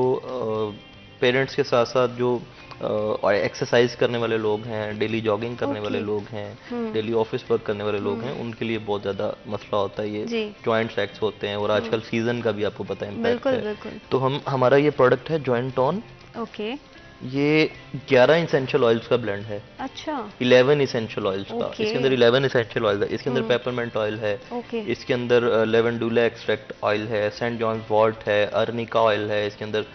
पेरेंट्स के साथ साथ जो एक्सरसाइज करने वाले लोग हैं, डेली जॉगिंग करने वाले लोग हैं, डेली ऑफिस वर्क करने वाले लोग हैं, उनके लिए बहुत ज़्यादा मसला होता है ये जॉइंट सैक्स होते हैं। और आजकल सीजन का भी आपको पता है इम्पैक्ट है। बिल्कुल। तो हमारा ये प्रोडक्ट है जॉइंट ऑन। ओके। ये 11 इसेंशियल ऑयल्स का ब्लेंड है। अच्छा। 11 इसेंशियल ऑयल्स का। इसके अंदर 11 इसेंशियल ऑयल है। इसके अंदर पेपरमेंट ऑयल है। इसके अंदर लेवेंडुला एक्सट्रैक्ट ऑयल है, सेंट जॉन्स वॉर्ट है, अर्निका ऑयल है इसके अंदर।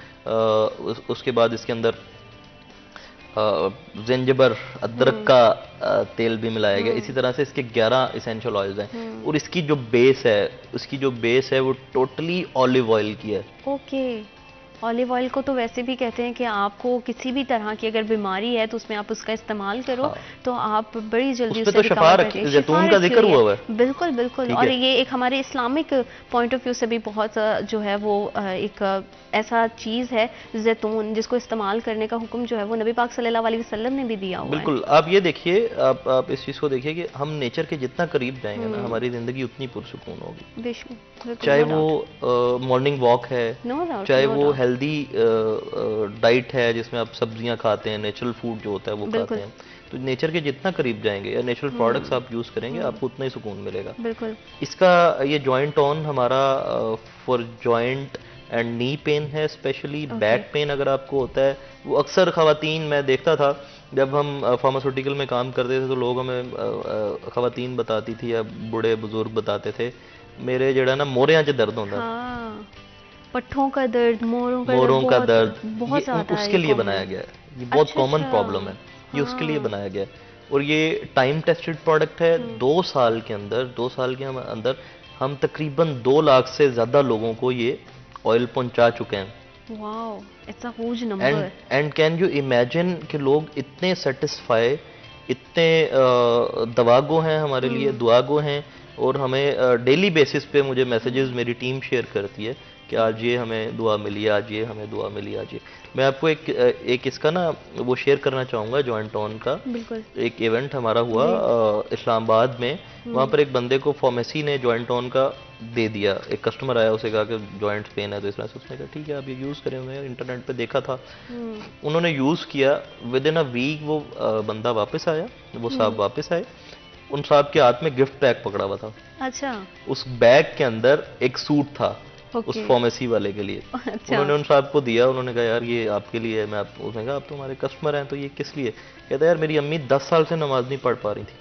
उसके बाद इसके अंदर जिंजबर अदरक का तेल भी मिलाया गया। इसी तरह से इसके 11 इसेंशियल ऑयल्स हैं। और इसकी जो बेस है वो टोटली ऑलिव ऑयल की है। ओके। ऑलिव ऑयल को तो वैसे भी कहते हैं कि आपको किसी भी तरह की अगर बीमारी है तो उसमें आप उसका इस्तेमाल करो तो आप बड़ी जल्दी उससे रिकवर करते हैं। जैतून का जिक्र हुआ है। बिल्कुल। और ये एक हमारे इस्लामिक पॉइंट ऑफ व्यू से भी बहुत जो है वो एक ऐसा चीज़ है जैतून, जिसको इस्तेमाल करने का हुक्म जो है वो नबी पाक सल्लल्लाहु अलैहि वसल्लम ने भी दिया हुआ है। बिल्कुल। आप ये देखिए, आप इस चीज़ को देखिए कि हम नेचर के जितना करीब जाएंगे ना, हमारी ज़िंदगी उतनी पुरसुकून होगी। चाहे वो मॉर्निंग वॉक है, चाहे वो हेल्दी डाइट है जिसमें आप सब्जियां खाते हैं, नेचुरल फूड जो होता है वो खाते हैं। तो नेचर के जितना करीब जाएंगे या नेचुरल प्रोडक्ट्स आप यूज़ करेंगे, आपको उतना ही सुकून मिलेगा। बिल्कुल। इसका ये जॉइंट ऑन हमारा for joint and knee pain है, स्पेशली बैक पेन अगर आपको होता है। वो अक्सर खवातीन, मैं देखता था जब हम फार्मास्यूटिकल में काम करते थे तो लोग हमें खवातीन बताती थी या बूढ़े बुजुर्ग बताते थे, मेरे जड़ा ना मोरियां च दर्द होता है, पट्ठों का दर्द, मोरों का दर्द बहुत ज़्यादा है। उसके लिए बनाया गया है। ये बहुत कॉमन प्रॉब्लम है, ये उसके लिए बनाया गया है। और ये टाइम टेस्टेड प्रोडक्ट है। 2 साल के अंदर हम तकरीबन 2 लाख से ज़्यादा लोगों को ये ऑयल पहुंचा चुके हैं। Wow, it's a huge number. And can you imagine कि लोग इतने सेटिस्फाई, इतने दवागो हैं हमारे लिए, दुआगो हैं। और हमें डेली बेसिस पे मुझे मैसेजेस मेरी टीम शेयर करती है कि आज ये हमें दुआ मिली, आज ये हमें दुआ मिली, आज ये। मैं आपको एक इसका ना वो शेयर करना चाहूँगा जॉइंट ऑन का। बिल्कुल। एक इवेंट हमारा हुआ इस्लामाबाद में। वहाँ पर एक बंदे को फार्मेसी ने जॉइंट ऑन का दे दिया। एक कस्टमर आया, उसे कहा कि जॉइंट पेन है, तो इस तरह से उसने कहा ठीक है आप ये यूज़ करें। उन्होंने इंटरनेट पे देखा था, उन्होंने यूज़ किया। विद इन अ वीक वो बंदा वापस आया, वो साहब वापस आए। उन साहब के हाथ में गिफ्ट बैग पकड़ा हुआ था। अच्छा। उस बैग के अंदर एक सूट था उस फार्मेसी वाले के लिए। अच्छा। उन्होंने उन साहब को दिया, उन्होंने कहा यार ये आपके लिए है। उसने कहा आप तो हमारे कस्टमर हैं, तो ये किस लिए? कहता यार मेरी अम्मी 10 साल से नमाज नहीं पढ़ पा रही थी।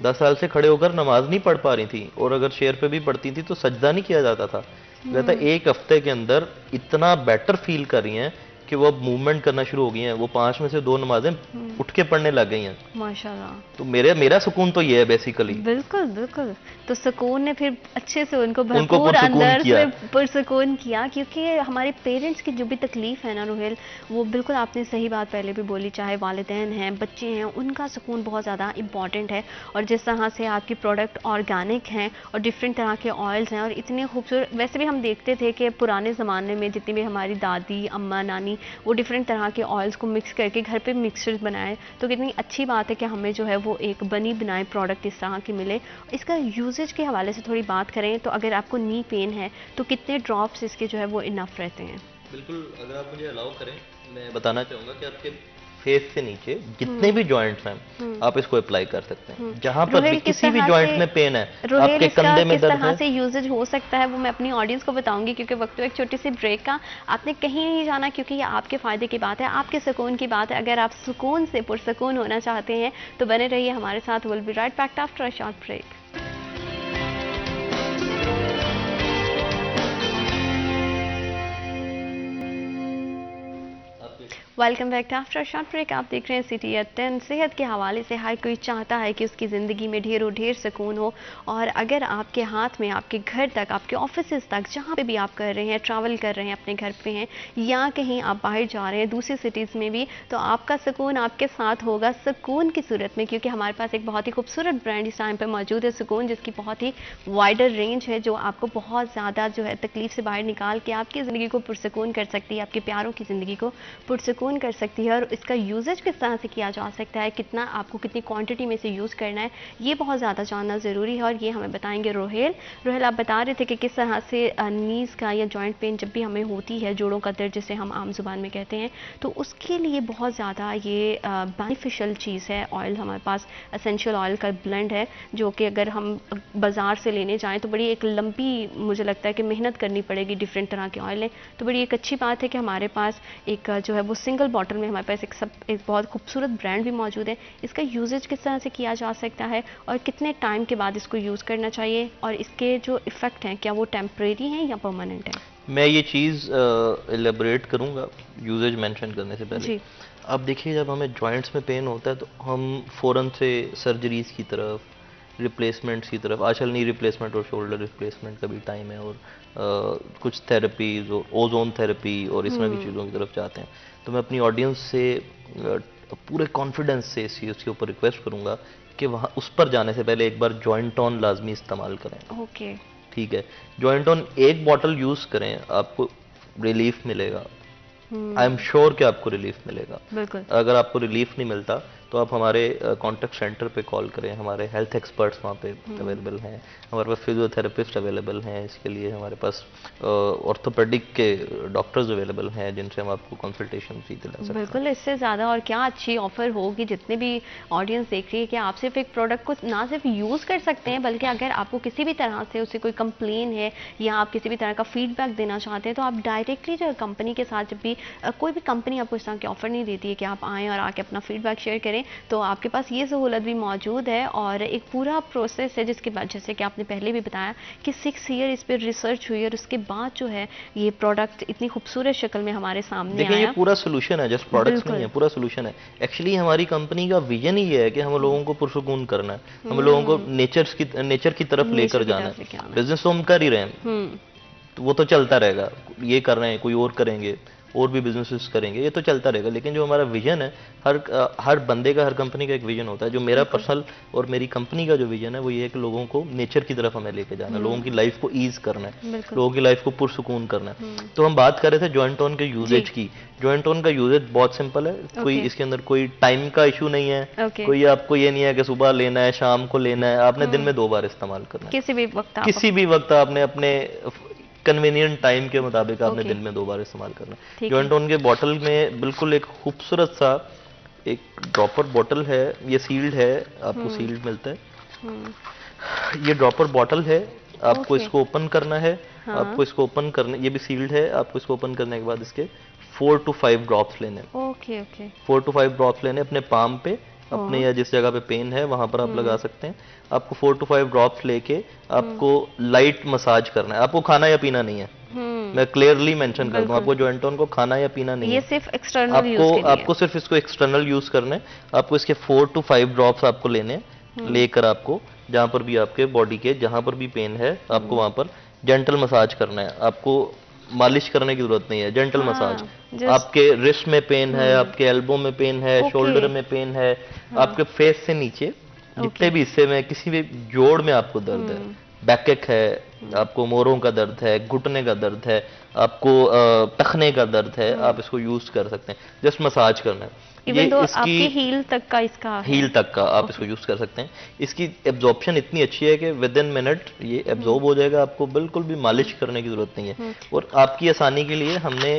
10 साल से खड़े होकर नमाज नहीं पढ़ पा रही थी, और अगर शेर पे भी पढ़ती थी तो सजदा नहीं किया जाता था। कहता 1 हफ्ते के अंदर इतना बेटर फील कर रही हैं कि वो अब मूवमेंट करना शुरू हो गई हैं। वो 5 में से 2 नमाजें उठ के पढ़ने लग गई हैं। माशाल्लाह। तो मेरा सुकून तो ये है बेसिकली। बिल्कुल। तो सुकून ने फिर अच्छे से उनको भरपूर अंदर से पुरसुकून किया, क्योंकि हमारे पेरेंट्स की जो भी तकलीफ है ना रोहेल, वो बिल्कुल आपने सही बात पहले भी बोली, चाहे वालिदैन हैं, बच्चे हैं, उनका सुकून बहुत ज़्यादा इंपॉर्टेंट है। और जिस तरह से आपकी प्रोडक्ट ऑर्गेनिक हैं और डिफरेंट तरह के ऑयल्स हैं और इतने खूबसूरत, वैसे भी हम देखते थे कि पुराने ज़माने में जितनी भी हमारी दादी, अम्मा, नानी वो डिफरेंट तरह के ऑयल्स को मिक्स करके घर पे मिक्सचर्स बनाए, तो कितनी अच्छी बात है कि हमें जो है वो एक बनी बनाए प्रोडक्ट इस तरह के मिले। इसका यूजेज के हवाले से थोड़ी बात करें तो अगर आपको नी पेन है तो कितने ड्रॉप्स इसके जो है वो इनफ रहते हैं? बिल्कुल, अगर आप मुझे अलाउ करें, मैं बताना चाहूँगा कि आपके फेस से नीचे जितने भी जॉइंट्स हैं आप इसको अप्लाई कर सकते हैं। जहां पर भी किसी भी जॉइंट में पेन है, आपके कंधे में दर्द है, किस तरह से यूजेज हो सकता है वो मैं अपनी ऑडियंस को बताऊंगी, क्योंकि वक्त एक छोटी सी ब्रेक का, आपने कहीं नहीं जाना, क्योंकि ये आपके फायदे की बात है, आपके सुकून की बात है। अगर आप सुकून से पुरसुकून होना चाहते हैं तो बने रहिए हमारे साथ। Will be right back after a short break. Welcome back after short break. आप देख रहे हैं सिटी एट 10। सेहत के हवाले से हर कोई चाहता है कि उसकी ज़िंदगी में ढेर सुकून हो, और अगर आपके हाथ में आपके घर तक, आपके ऑफिस तक, जहाँ पे भी आप कर रहे हैं, ट्रैवल कर रहे हैं, अपने घर पे हैं या कहीं आप बाहर जा रहे हैं दूसरी सिटीज़ में भी, तो आपका सुकून आपके साथ होगा सुकून की सूरत में, क्योंकि हमारे पास एक बहुत ही खूबसूरत ब्रांड इस टाइम पर मौजूद है, सुकून, जिसकी बहुत ही वाइडर रेंज है, जो आपको बहुत ज़्यादा जो है तकलीफ से बाहर निकाल के आपकी ज़िंदगी को पुरसुकून कर सकती है, आपके प्यारों की ज़िंदगी को पुरसुकून सुकून कर सकती है और इसका यूजेज किस तरह से किया जा सकता है, कितना आपको कितनी क्वांटिटी में से यूज़ करना है, ये बहुत ज़्यादा जानना ज़रूरी है। और ये हमें बताएंगे रोहेल। रोहेल, आप बता रहे थे कि किस तरह से नीज़ का या जॉइंट पेन जब भी हमें होती है, जोड़ों का दर्द जिसे हम आम जुबान में कहते हैं, तो उसके लिए बहुत ज़्यादा ये बेनिफिशियल चीज़ है। ऑयल हमारे पास एसेंशियल ऑयल का ब्लेंड है, जो कि अगर हम बाज़ार से लेने जाएँ तो बड़ी एक लंबी, मुझे लगता है कि मेहनत करनी पड़ेगी, डिफरेंट तरह के ऑयल है। तो बड़ी एक अच्छी बात है कि हमारे पास एक जो है वो सिंगल बॉटल में हमारे पास एक बहुत खूबसूरत ब्रांड भी मौजूद है। इसका यूजेज किस तरह से किया जा सकता है और कितने टाइम के बाद इसको यूज़ करना चाहिए, और इसके जो इफ़ेक्ट हैं क्या वो टेम्परेरी हैं या परमानेंट है? मैं ये चीज़ एलेबरेट करूँगा यूजेज मेंशन करने से पहले। जी। अब देखिए, जब हमें जॉइंट्स में पेन होता है तो हम फ़ौरन से सर्जरीज़ की तरफ, रिप्लेसमेंट्स की तरफ, आजकल नी रिप्लेसमेंट और शोल्डर रिप्लेसमेंट का भी टाइम है, और कुछ थेरेपीज और ओजोन थेरेपी और इस तरह की चीज़ों की तरफ जाते हैं। तो मैं अपनी ऑडियंस से पूरे कॉन्फिडेंस से इस चीज़ के ऊपर रिक्वेस्ट करूँगा कि वहाँ उस पर जाने से पहले एक बार जॉइंट ऑन लाजमी इस्तेमाल करें। ओके। ठीक है, जॉइंट ऑन एक बॉटल यूज़ करें, आपको रिलीफ मिलेगा। आई एम श्योर कि आपको रिलीफ मिलेगा। बिल्कुल। अगर आपको रिलीफ नहीं मिलता तो आप हमारे कॉन्टैक्ट सेंटर पे कॉल करें, हमारे हेल्थ एक्सपर्ट्स वहाँ पे अवेलेबल हैं, हमारे पास फिजियोथेरेपिस्ट अवेलेबल हैं, इसके लिए हमारे पास ऑर्थोपेडिक के डॉक्टर्स अवेलेबल हैं जिनसे हम आपको कंसल्टेशन भी दिला सकते हैं। बिल्कुल, इससे ज़्यादा और क्या अच्छी ऑफर होगी। जितने भी ऑडियंस देख रही है कि आप सिर्फ एक प्रोडक्ट को ना सिर्फ यूज़ कर सकते हैं, बल्कि अगर आपको किसी भी तरह से उससे कोई कंप्लेन है या आप किसी भी तरह का फीडबैक देना चाहते हैं, तो आप डायरेक्टली जो कंपनी के साथ, जब भी कोई भी कंपनी आपको इस तरह की ऑफर नहीं देती है कि आप आएँ और आके अपना फीडबैक शेयर करें, तो आपके पास ये सहूलत भी मौजूद है। और एक पूरा प्रोसेस है जिसके बाद, जैसे कि आपने पहले भी बताया कि 6 ईयर इस पर रिसर्च हुई और उसके बाद जो है ये प्रोडक्ट इतनी खूबसूरत शक्ल में हमारे सामने देखिए, आया। ये पूरा सोल्यूशन है, जस्ट प्रोडक्ट्स नहीं है, पूरा सोल्यूशन है। एक्चुअली हमारी कंपनी का विजन ही है कि हम लोगों को पुरसुकून करना है, हम लोगों को नेचर की तरफ लेकर जाना है। बिजनेस तो हम कर ही रहे हैं, तो वो तो चलता रहेगा, ये कर रहे हैं, कोई और करेंगे, और भी बिजनेसेस करेंगे, ये तो चलता रहेगा। लेकिन जो हमारा विजन है, हर बंदे का, हर कंपनी का एक विजन होता है। जो मेरा पर्सनल और मेरी कंपनी का जो विजन है वो ये है कि लोगों को नेचर की तरफ हमें लेके जाना है, लोगों की लाइफ को ईज करना है, लोगों की लाइफ को पुरसुकून करना है। तो हम बात कर रहे थे जॉइंट ऑन के यूजेज की। जॉइंट ऑन का यूजेज बहुत सिंपल है, कोई इसके अंदर कोई टाइम का इशू नहीं है, कोई आपको ये नहीं है कि सुबह लेना है, शाम को लेना है, आपने दिन में 2 बार इस्तेमाल करना है। किसी भी वक्त आपने अपने कन्वीनियंट टाइम के मुताबिक आपने दिन में 2 बार इस्तेमाल करना है। जॉइंट ऑन के बॉटल में बिल्कुल एक खूबसूरत सा एक ड्रॉपर बॉटल है, ये सील्ड है, आपको सील्ड मिलता है। ये ड्रॉपर बॉटल है, आपको इसको ओपन करना है, आपको इसको ओपन करने, ये भी सील्ड है, आपको इसको ओपन करने के बाद इसके 4 to 5 ड्रॉप्स लेने। 4 to 5 ड्रॉप्स लेने अपने पाम पे, अपने या जिस जगह पे पेन है वहां पर आप लगा सकते हैं। आपको 4 to 5 ड्रॉप्स लेके आपको लाइट मसाज करना है। आपको खाना या पीना नहीं है, मैं क्लियरली मेंशन कर दूं, आपको जॉइंट ऑन को खाना या पीना नहीं है, ये सिर्फ एक्सटर्नल यूज के लिए है। आपको सिर्फ इसको एक्सटर्नल यूज करना है। आपको इसके 4 to 5 ड्रॉप्स आपको लेने, लेकर आपको जहां पर भी आपके बॉडी के जहां पर भी पेन है, आपको वहां पर जेंटल मसाज करना है। आपको मालिश करने की जरूरत नहीं है, जेंटल मसाज। आपके रिस्ट में पेन है, आपके एल्बो में पेन है, शोल्डर में पेन है, आपके फेस से नीचे जितने भी हिस्से में, किसी भी जोड़ में आपको दर्द है, बैकएक है, आपको मोरों का दर्द है, घुटने का दर्द है, आपको टखने का दर्द है, आप इसको यूज कर सकते हैं। जस्ट मसाज करना है। ये इसकी हील तक का, इसका हील तक का आप इसको यूज कर सकते हैं। इसकी एब्जॉर्प्शन इतनी अच्छी है कि विद इन मिनट ये एब्जॉर्ब हो जाएगा, आपको बिल्कुल भी मालिश करने की जरूरत नहीं है। और आपकी आसानी के लिए हमने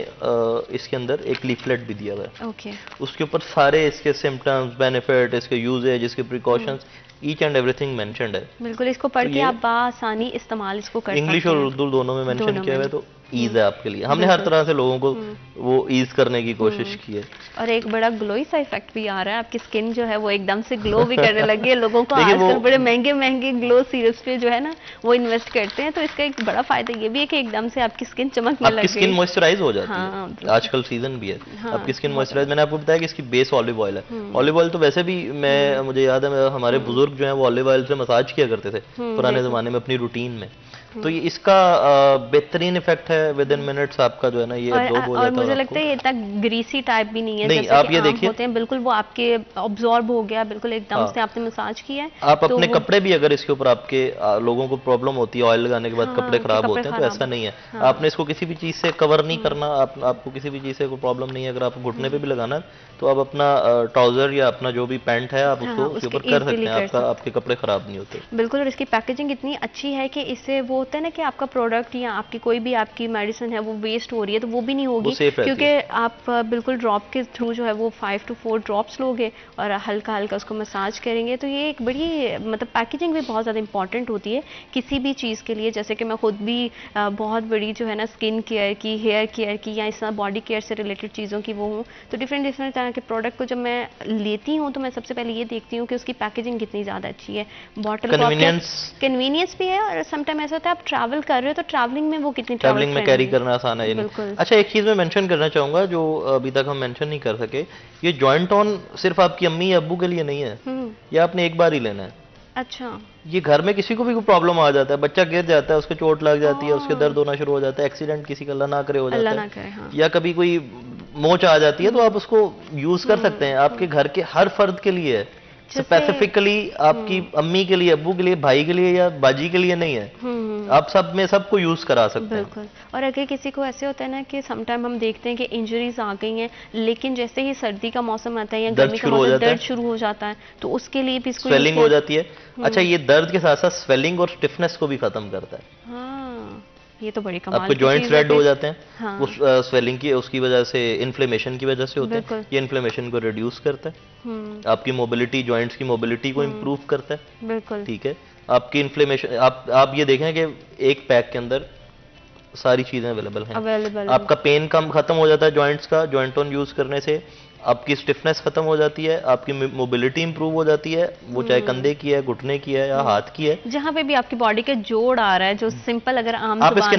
इसके अंदर एक लीफलेट भी दिया हुआ है, उसके ऊपर सारे इसके सिम्टम्स, बेनिफिट, इसके यूजेज, इसके precautions, each and everything mentioned है। बिल्कुल, इसको पढ़ के आप बासानी इस्तेमाल इसको कर सकते हैं। इंग्लिश और उर्दू दोनों में मेंशन किया हुआ है, तो ईज है आपके लिए। हमने हर तरह से लोगों को वो ईज करने की कोशिश की है। और एक बड़ा ग्लोई सा इफेक्ट भी आ रहा है, आपकी स्किन जो है वो एकदम से ग्लो भी करने लगी है। लोगों को आजकल बड़े महंगे महंगे ग्लो सीरप्स पे जो है ना वो इन्वेस्ट करते हैं, तो इसका एक बड़ा फायदा ये भी है कि एकदम से आपकी स्किन चमकने लगी, आपकी स्किन मॉइस्चराइज हो जाती है। आजकल सीजन भी है, आपकी स्किन मॉइस्चराइज। मैंने आपको बताया कि इसकी बेस ऑलिव ऑयल है। ऑलिव ऑयल तो वैसे भी मुझे याद है हमारे बुजुर्ग जो है वो ऑलिव ऑयल से मसाज किया करते थे पुराने जमाने में अपनी रूटीन में। तो ये इसका बेहतरीन इफेक्ट है, विद इन मिनट्स आपका जो है ना ये एब्जॉर्ब हो जाता है। और मुझे लगता है ये इतना ग्रीसी टाइप भी नहीं है नहीं, जैसे आप कि ये आम देखिए होते हैं, बिल्कुल वो आपके ऑब्जॉर्ब हो गया, बिल्कुल एकदम से आपने मसाज किया है। आप तो अपने वो कपड़े भी अगर इसके ऊपर आपके लोगों को प्रॉब्लम होती है ऑयल लगाने के बाद हाँ, कपड़े कि खराब कपड़े होते हैं, तो खराब ऐसा नहीं है। हाँ। आपने इसको किसी भी चीज से कवर नहीं करना, आपको किसी भी चीज से कोई प्रॉब्लम नहीं है। अगर आप घुटने पे भी लगाना है तो आप अपना ट्राउजर या अपना जो भी पैंट है आप उसको उसके ऊपर कर सकते हैं, आपके कपड़े खराब नहीं होते। बिल्कुल। और इसकी पैकेजिंग इतनी अच्छी है कि इससे वो होता है ना कि आपका प्रोडक्ट या आपकी कोई भी आपकी मेडिसिन है वो वेस्ट हो रही है तो वो भी नहीं होगी, क्योंकि आप बिल्कुल ड्रॉप के थ्रू जो है वो 5 to 4 ड्रॉप्स लोगे और हल्का हल्का उसको मसाज करेंगे। तो ये एक बड़ी मतलब पैकेजिंग भी बहुत ज़्यादा इंपॉर्टेंट होती है किसी भी चीज़ के लिए। जैसे कि मैं खुद भी बहुत बड़ी जो है ना स्किन केयर की, हेयर केयर की या इस तरह बॉडी केयर से रिलेटेड चीज़ों की वो हूँ, तो डिफरेंट डिफरेंट तरह के प्रोडक्ट को जब मैं लेती हूँ तो मैं सबसे पहले ये देखती हूँ कि उसकी पैकेजिंग कितनी ज़्यादा अच्छी है, बॉटल कन्वीनियंस भी है, और समटाइम ऐसा होता है आप ट्रैवल कर रहे हो तो ट्रैवलिंग में वो कितनी ट्रैवलिंग में कैरी करना आसान है। बिल्कुल। अच्छा, एक चीज मैं मेंशन करना चाहूंगा जो अभी तक हम मेंशन नहीं कर सके, ये जॉइंट ऑन सिर्फ आपकी अम्मी या अब्बू के लिए नहीं है, ये आपने एक बार ही लेना है। अच्छा। ये घर में किसी को भी कोई प्रॉब्लम आ जाता है, बच्चा गिर जाता है, उसको चोट लग जाती है, उसके दर्द होना शुरू हो जाता है, एक्सीडेंट किसी का अल्लाह ना करे हो जाता है, हाँ। या कभी कोई मोच आ जाती है तो आप उसको यूज कर सकते हैं। आपके घर के हर फर्द के लिए है, स्पेसिफिकली आपकी अम्मी के लिए, अब्बू के लिए, भाई के लिए या बाजी के लिए नहीं है। आप सब में सबको यूज करा सकते हैं। बिल्कुल। और अगर किसी को ऐसे होता है ना कि समटाइम हम देखते हैं कि इंजरीज आ गई हैं, लेकिन जैसे ही सर्दी का मौसम आता है या गर्मी का मौसम, दर्द शुरू हो जाता है, तो उसके लिए भी इसको स्वेलिंग हो जाती है। अच्छा, ये दर्द के साथ साथ स्वेलिंग और स्टिफनेस को भी खत्म करता है। हाँ, ये तो बड़ी कमाल आपके जॉइंट्स रेड हो जाते हैं, हाँ। उस स्वेलिंग की उसकी वजह से, इन्फ्लेमेशन की वजह से होते हैं। ये इन्फ्लेमेशन को रिड्यूस करता है, आपकी मोबिलिटी, जॉइंट्स की मोबिलिटी को इम्प्रूव करता है। बिल्कुल। ठीक है, आपकी इन्फ्लेमेशन, आप ये देखें कि एक पैक के अंदर सारी चीजें अवेलेबल हैं। आपका पेन कम खत्म हो जाता है जॉइंट्स का, जॉइंट ऑन यूज करने से आपकी स्टिफनेस खत्म हो जाती है, आपकी मोबिलिटी इंप्रूव हो जाती है, वो चाहे कंधे की है, घुटने की है या हाथ की है, जहां पे भी आपकी बॉडी के जोड़ आ रहा है, जो सिंपल अगर आम आप इसके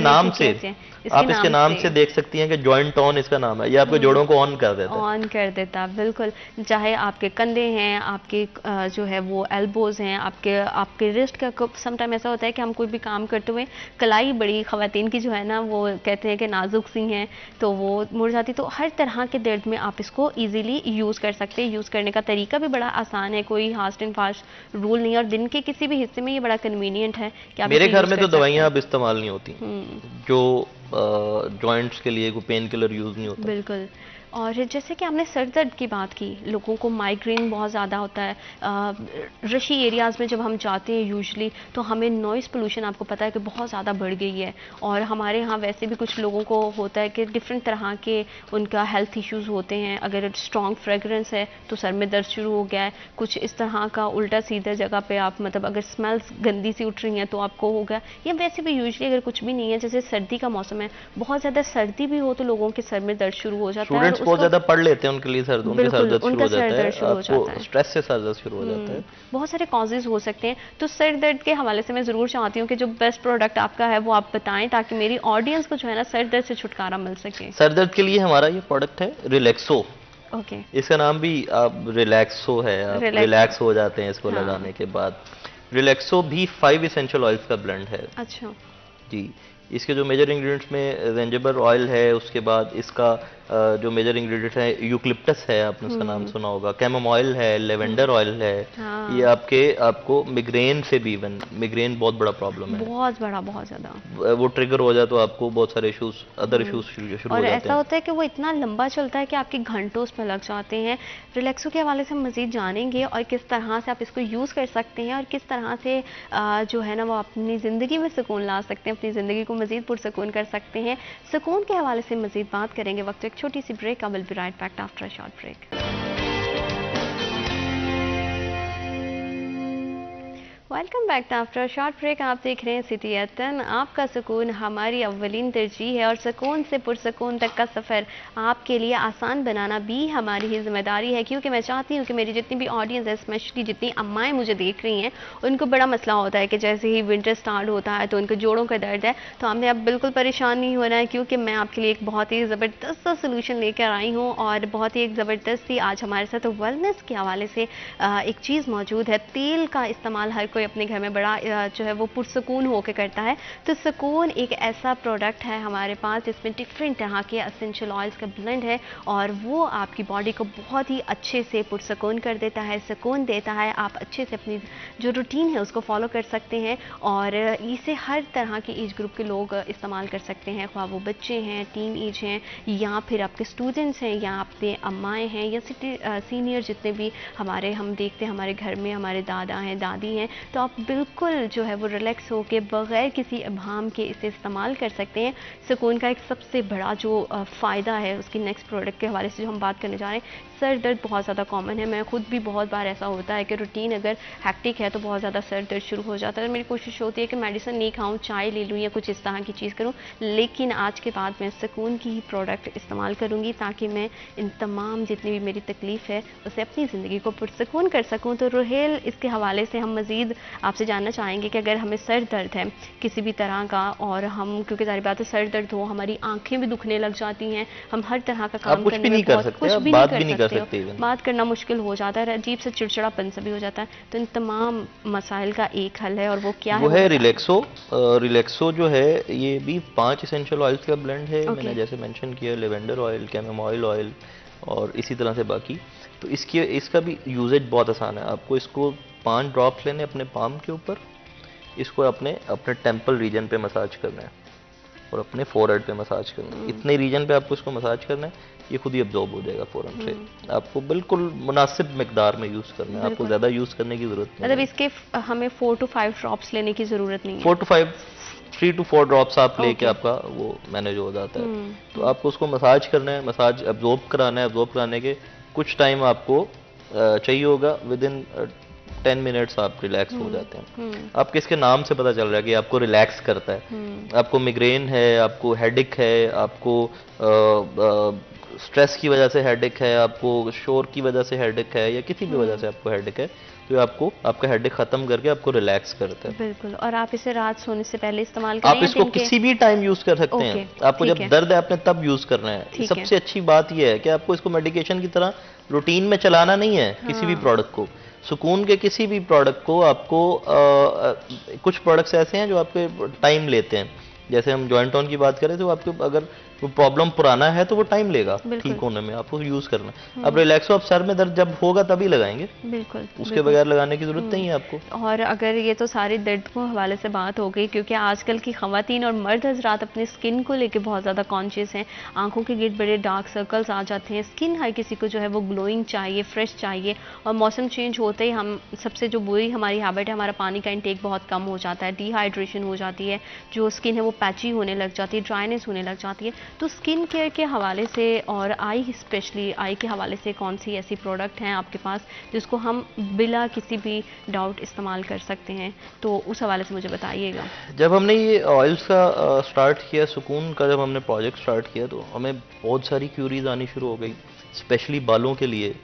नाम से देख सकती हैं कि जॉइंट ऑन इसका नाम है। ये आपके जोड़ों को ऑन कर देता है, ऑन कर देता है। बिल्कुल। चाहे आपके कंधे हैं, आपके जो है वो एल्बोज हैं, आपके रिस्ट का, समटाइम ऐसा होता है कि हम कोई भी काम करते हुए कलाई बड़ी खवातीन की जो है ना वो कहते हैं कि नाजुक सी हैं तो वो मुड़ जाती, तो हर तरह के दर्द में आप इसको इजीली यूज कर सकते हैं। यूज करने का तरीका भी बड़ा आसान है, कोई फास्ट एंड फास्ट रूल नहीं है, और दिन के किसी भी हिस्से में ये बड़ा कन्वीनियंट है कि आप मेरे घर में तो दवाइयां अब इस्तेमाल नहीं होती जो जॉइंट्स के लिए, कोई पेन किलर यूज नहीं होता। बिल्कुल। और जैसे कि आपने सर दर्द की बात की, लोगों को माइग्रेन बहुत ज़्यादा होता है, रशी एरियाज़ में जब हम जाते हैं यूजुअली तो हमें नॉइज़ पोल्यूशन आपको पता है कि बहुत ज़्यादा बढ़ गई है, और हमारे यहाँ वैसे भी कुछ लोगों को होता है कि डिफरेंट तरह के उनका हेल्थ इश्यूज़ होते हैं। अगर स्ट्रॉन्ग फ्रेगरेंस है तो सर में दर्द शुरू हो गया है, कुछ इस तरह का उल्टा सीधा जगह पे आप मतलब अगर स्मेल्स गंदी सी उठ रही हैं तो आपको होगा, या वैसे भी यूजुअली अगर कुछ भी नहीं है, जैसे सर्दी का मौसम है, बहुत ज़्यादा सर्दी भी हो तो लोगों के सर में दर्द शुरू हो जाता है। बहुत ज्यादा पढ़ लेते हैं, उनके लिए सर दर्द शुरू हो जाता है, आपको स्ट्रेस से सर दर्द शुरू हो जाता है। बहुत सारे कॉजेज हो सकते हैं। तो सर दर्द के हवाले से मैं ज़रूर चाहती हूँ कि जो बेस्ट प्रोडक्ट आपका है वो आप बताएं, ताकि मेरी ऑडियंस को जो है ना सर दर्द से छुटकारा मिल सके। सर दर्द के लिए हमारा ये प्रोडक्ट है रिलैक्सो। ओके। इसका नाम भी आप रिलैक्सो है, आप रिलैक्स हो जाते हैं इसको लगाने के बाद। रिलैक्सो भी 5 एसेंशियल ऑयल्स का ब्लेंड है। अच्छा जी। इसके जो मेजर इंग्रेडिएंट्स में जेंजिबर ऑयल है, उसके बाद इसका जो मेजर इंग्रेडिएंट है यूकलिप्टस है, आपने उसका नाम सुना होगा, कैमोमाइल है, लेवेंडर ऑयल है। हाँ। ये आपको मिग्रेन से भी, इवन मिग्रेन बहुत बड़ा प्रॉब्लम है, बहुत बड़ा, बहुत ज्यादा, वो ट्रिगर हो जाए तो आपको बहुत सारे इश्यूज, अदर इश्यूज शुरू हो जाते हैं। और ऐसा होता है कि वो इतना लंबा चलता है कि आपके घंटों उसमें लग जाते हैं। रिलैक्सो के हवाले से हम मजीद जानेंगे और किस तरह से आप इसको यूज कर सकते हैं और किस तरह से जो है ना वो अपनी जिंदगी में सुकून ला सकते हैं, अपनी जिंदगी को मजीद पुरसकून कर सकते हैं। सुकून के हवाले से मजीद बात करेंगे। वक्त एक छोटी सी break, I will be right back after a short break. Welcome back to after short break. आप देख रहे हैं सिटी एफएम। आपका सुकून हमारी अव्वलीन तरजीह है और सुकून से पुरसकून तक का सफ़र आपके लिए आसान बनाना भी हमारी ही जिम्मेदारी है, क्योंकि मैं चाहती हूँ कि मेरी जितनी भी ऑडियंस है, स्पेशली जितनी अम्माएँ मुझे देख रही हैं, उनको बड़ा मसला होता है कि जैसे ही विंटर स्टार्ट होता है तो उनके जोड़ों का दर्द है। तो हमने अब बिल्कुल परेशान नहीं होना है, क्योंकि मैं आपके लिए एक बहुत ही ज़बरदस्त सा सोल्यूशन लेकर आई हूँ और बहुत ही एक ज़बरदस्ती आज हमारे साथ वेलनेस के हवाले से एक चीज़ मौजूद है। तेल का इस्तेमाल हर कोई कोई अपने घर में बड़ा जो है वो पुरसकून होकर करता है। तो सुकून एक ऐसा प्रोडक्ट है हमारे पास जिसमें डिफरेंट तरह के एसेंशियल ऑयल्स का ब्लेंड है और वो आपकी बॉडी को बहुत ही अच्छे से पुरसकून कर देता है, सुकून देता है। आप अच्छे से अपनी जो रूटीन है उसको फॉलो कर सकते हैं और इसे हर तरह के एज ग्रुप के लोग इस्तेमाल कर सकते हैं, ख्वाह वो बच्चे हैं, टीन एज हैं या फिर आपके स्टूडेंट्स हैं या आपके अम्माएँ हैं या सीनियर जितने भी हम देखते हैं हमारे घर में हमारे दादा हैं, दादी हैं, तो आप बिल्कुल जो है वो रिलैक्स होकर बग़ैर किसी इबाम के इसे इस्तेमाल कर सकते हैं। सुकून का एक सबसे बड़ा जो फ़ायदा है उसकी नेक्स्ट प्रोडक्ट के हवाले से जो हम बात करने जा रहे हैं, सर दर्द बहुत ज़्यादा कॉमन है। मैं खुद भी बहुत बार ऐसा होता है कि रूटीन अगर हैक्टिक है तो बहुत ज़्यादा सर दर्द शुरू हो जाता है। मेरी कोशिश होती है कि मेडिसिन नहीं खाऊं, चाय ले लूँ या कुछ इस तरह की चीज़ करूँ, लेकिन आज के बाद मैं सुकून की ही प्रोडक्ट इस्तेमाल करूँगी ताकि मैं इन तमाम जितनी भी मेरी तकलीफ़ है उसे अपनी ज़िंदगी को पुरसकून कर सकूँ। तो रुहेल, इसके हवाले से हम मज़ीद आपसे जानना चाहेंगे कि अगर हमें सर दर्द है किसी भी तरह का और हम, क्योंकि ज़ाहिर बात है सर दर्द हो हमारी आंखें भी दुखने लग जाती हैं, हम हर तरह का काम कुछ भी नहीं कर सकते, कुछ भी बात नहीं भी नहीं कर सकते, बात करना मुश्किल हो जाता है, अजीब से चिड़चिड़ापन सा भी हो जाता है। तो इन तमाम मसाइल का एक हल है और वो क्या है? वो है रिलैक्सो। रिलैक्सो जो है ये भी 5 एसेंशियल ऑयल्स का ब्लेंड है। मैंने जैसे मेंशन किया, लेवेंडर ऑयल, कैमोमाइल ऑयल और इसी तरह से बाकी। तो इसका भी यूजेज बहुत आसान है। आपको इसको 5 ड्रॉप्स लेने अपने पाम के ऊपर, इसको अपने टेम्पल रीजन पे मसाज करना है और अपने फोरहेड पे मसाज करना है। इतने रीजन पे आपको इसको मसाज करना है, ये खुद ही अब्जॉर्ब हो जाएगा फौरन से। आपको बिल्कुल मुनासिब मिकदार में यूज़ करना है, आपको ज़्यादा यूज़ करने की ज़रूरत नहीं। मतलब इसके हमें 4 to 5 ड्रॉप्स लेने की ज़रूरत नहीं है। 3 to 4 ड्रॉप्स आप लेके आपका वो मैनेज हो जाता है। तो आपको उसको मसाज करना है, मसाज अब्जॉर्ब कराना है। अब्जॉर्ब कराने के कुछ टाइम आपको चाहिए होगा, विद इन 10 मिनट्स आप रिलैक्स हो जाते हैं। आपके इसके नाम से पता चल रहा है कि आपको रिलैक्स करता है। आपको मिग्रेन है, आपको हेडेक है, आपको स्ट्रेस की वजह से हेडेक है, आपको शोर की वजह से हेडेक है या किसी भी वजह से आपको हेडेक है, तो आपको आपका हेडेक खत्म करके आपको रिलैक्स करता है। बिल्कुल। और आप इसे रात सोने से पहले इस्तेमाल करें, आप इसको किसी भी टाइम यूज कर सकते हैं। आपको जब दर्द है आपने तब यूज करना है। सबसे अच्छी बात यह है कि आपको इसको मेडिकेशन की तरह रूटीन में चलाना नहीं है। किसी भी प्रोडक्ट को, सुकून के किसी भी प्रोडक्ट को आपको कुछ प्रोडक्ट्स ऐसे हैं जो आपके टाइम लेते हैं। जैसे हम जॉइंट टोन की बात करें तो आपको अगर वो प्रॉब्लम पुराना है तो वो टाइम लेगा ठीक होने में, आपको यूज करना है। अब रिलैक्सो आप सर में दर्द जब होगा तभी लगाएंगे, बिल्कुल उसके बगैर लगाने की जरूरत नहीं है आपको। और अगर ये तो सारे दर्द को हवाले से बात हो गई, क्योंकि आजकल की खवातीन और मर्द हजरात अपनी स्किन को लेके बहुत ज़्यादा कॉन्शियस हैं। आंखों के गिर्द बड़े डार्क सर्कल्स आ जाते हैं। स्किन हर किसी को जो है वो ग्लोइंग चाहिए, फ्रेश चाहिए। और मौसम चेंज होते ही हम सबसे जो बुरी हमारी हैबिट है, हमारा पानी का इंटेक बहुत कम हो जाता है, डिहाइड्रेशन हो जाती है, जो स्किन है वो पैची होने लग जाती है, ड्राइनेस होने लग जाती है। तो स्किन केयर के हवाले से और आई स्पेशली आई के हवाले से कौन सी ऐसी प्रोडक्ट हैं आपके पास जिसको हम बिला किसी भी डाउट इस्तेमाल कर सकते हैं, तो उस हवाले से मुझे बताइएगा। जब हमने ये ऑयल्स का स्टार्ट किया, सुकून का जब हमने प्रोजेक्ट स्टार्ट किया, तो हमें बहुत सारी क्यूरीज आनी शुरू हो गई, स्पेशली बालों के लिए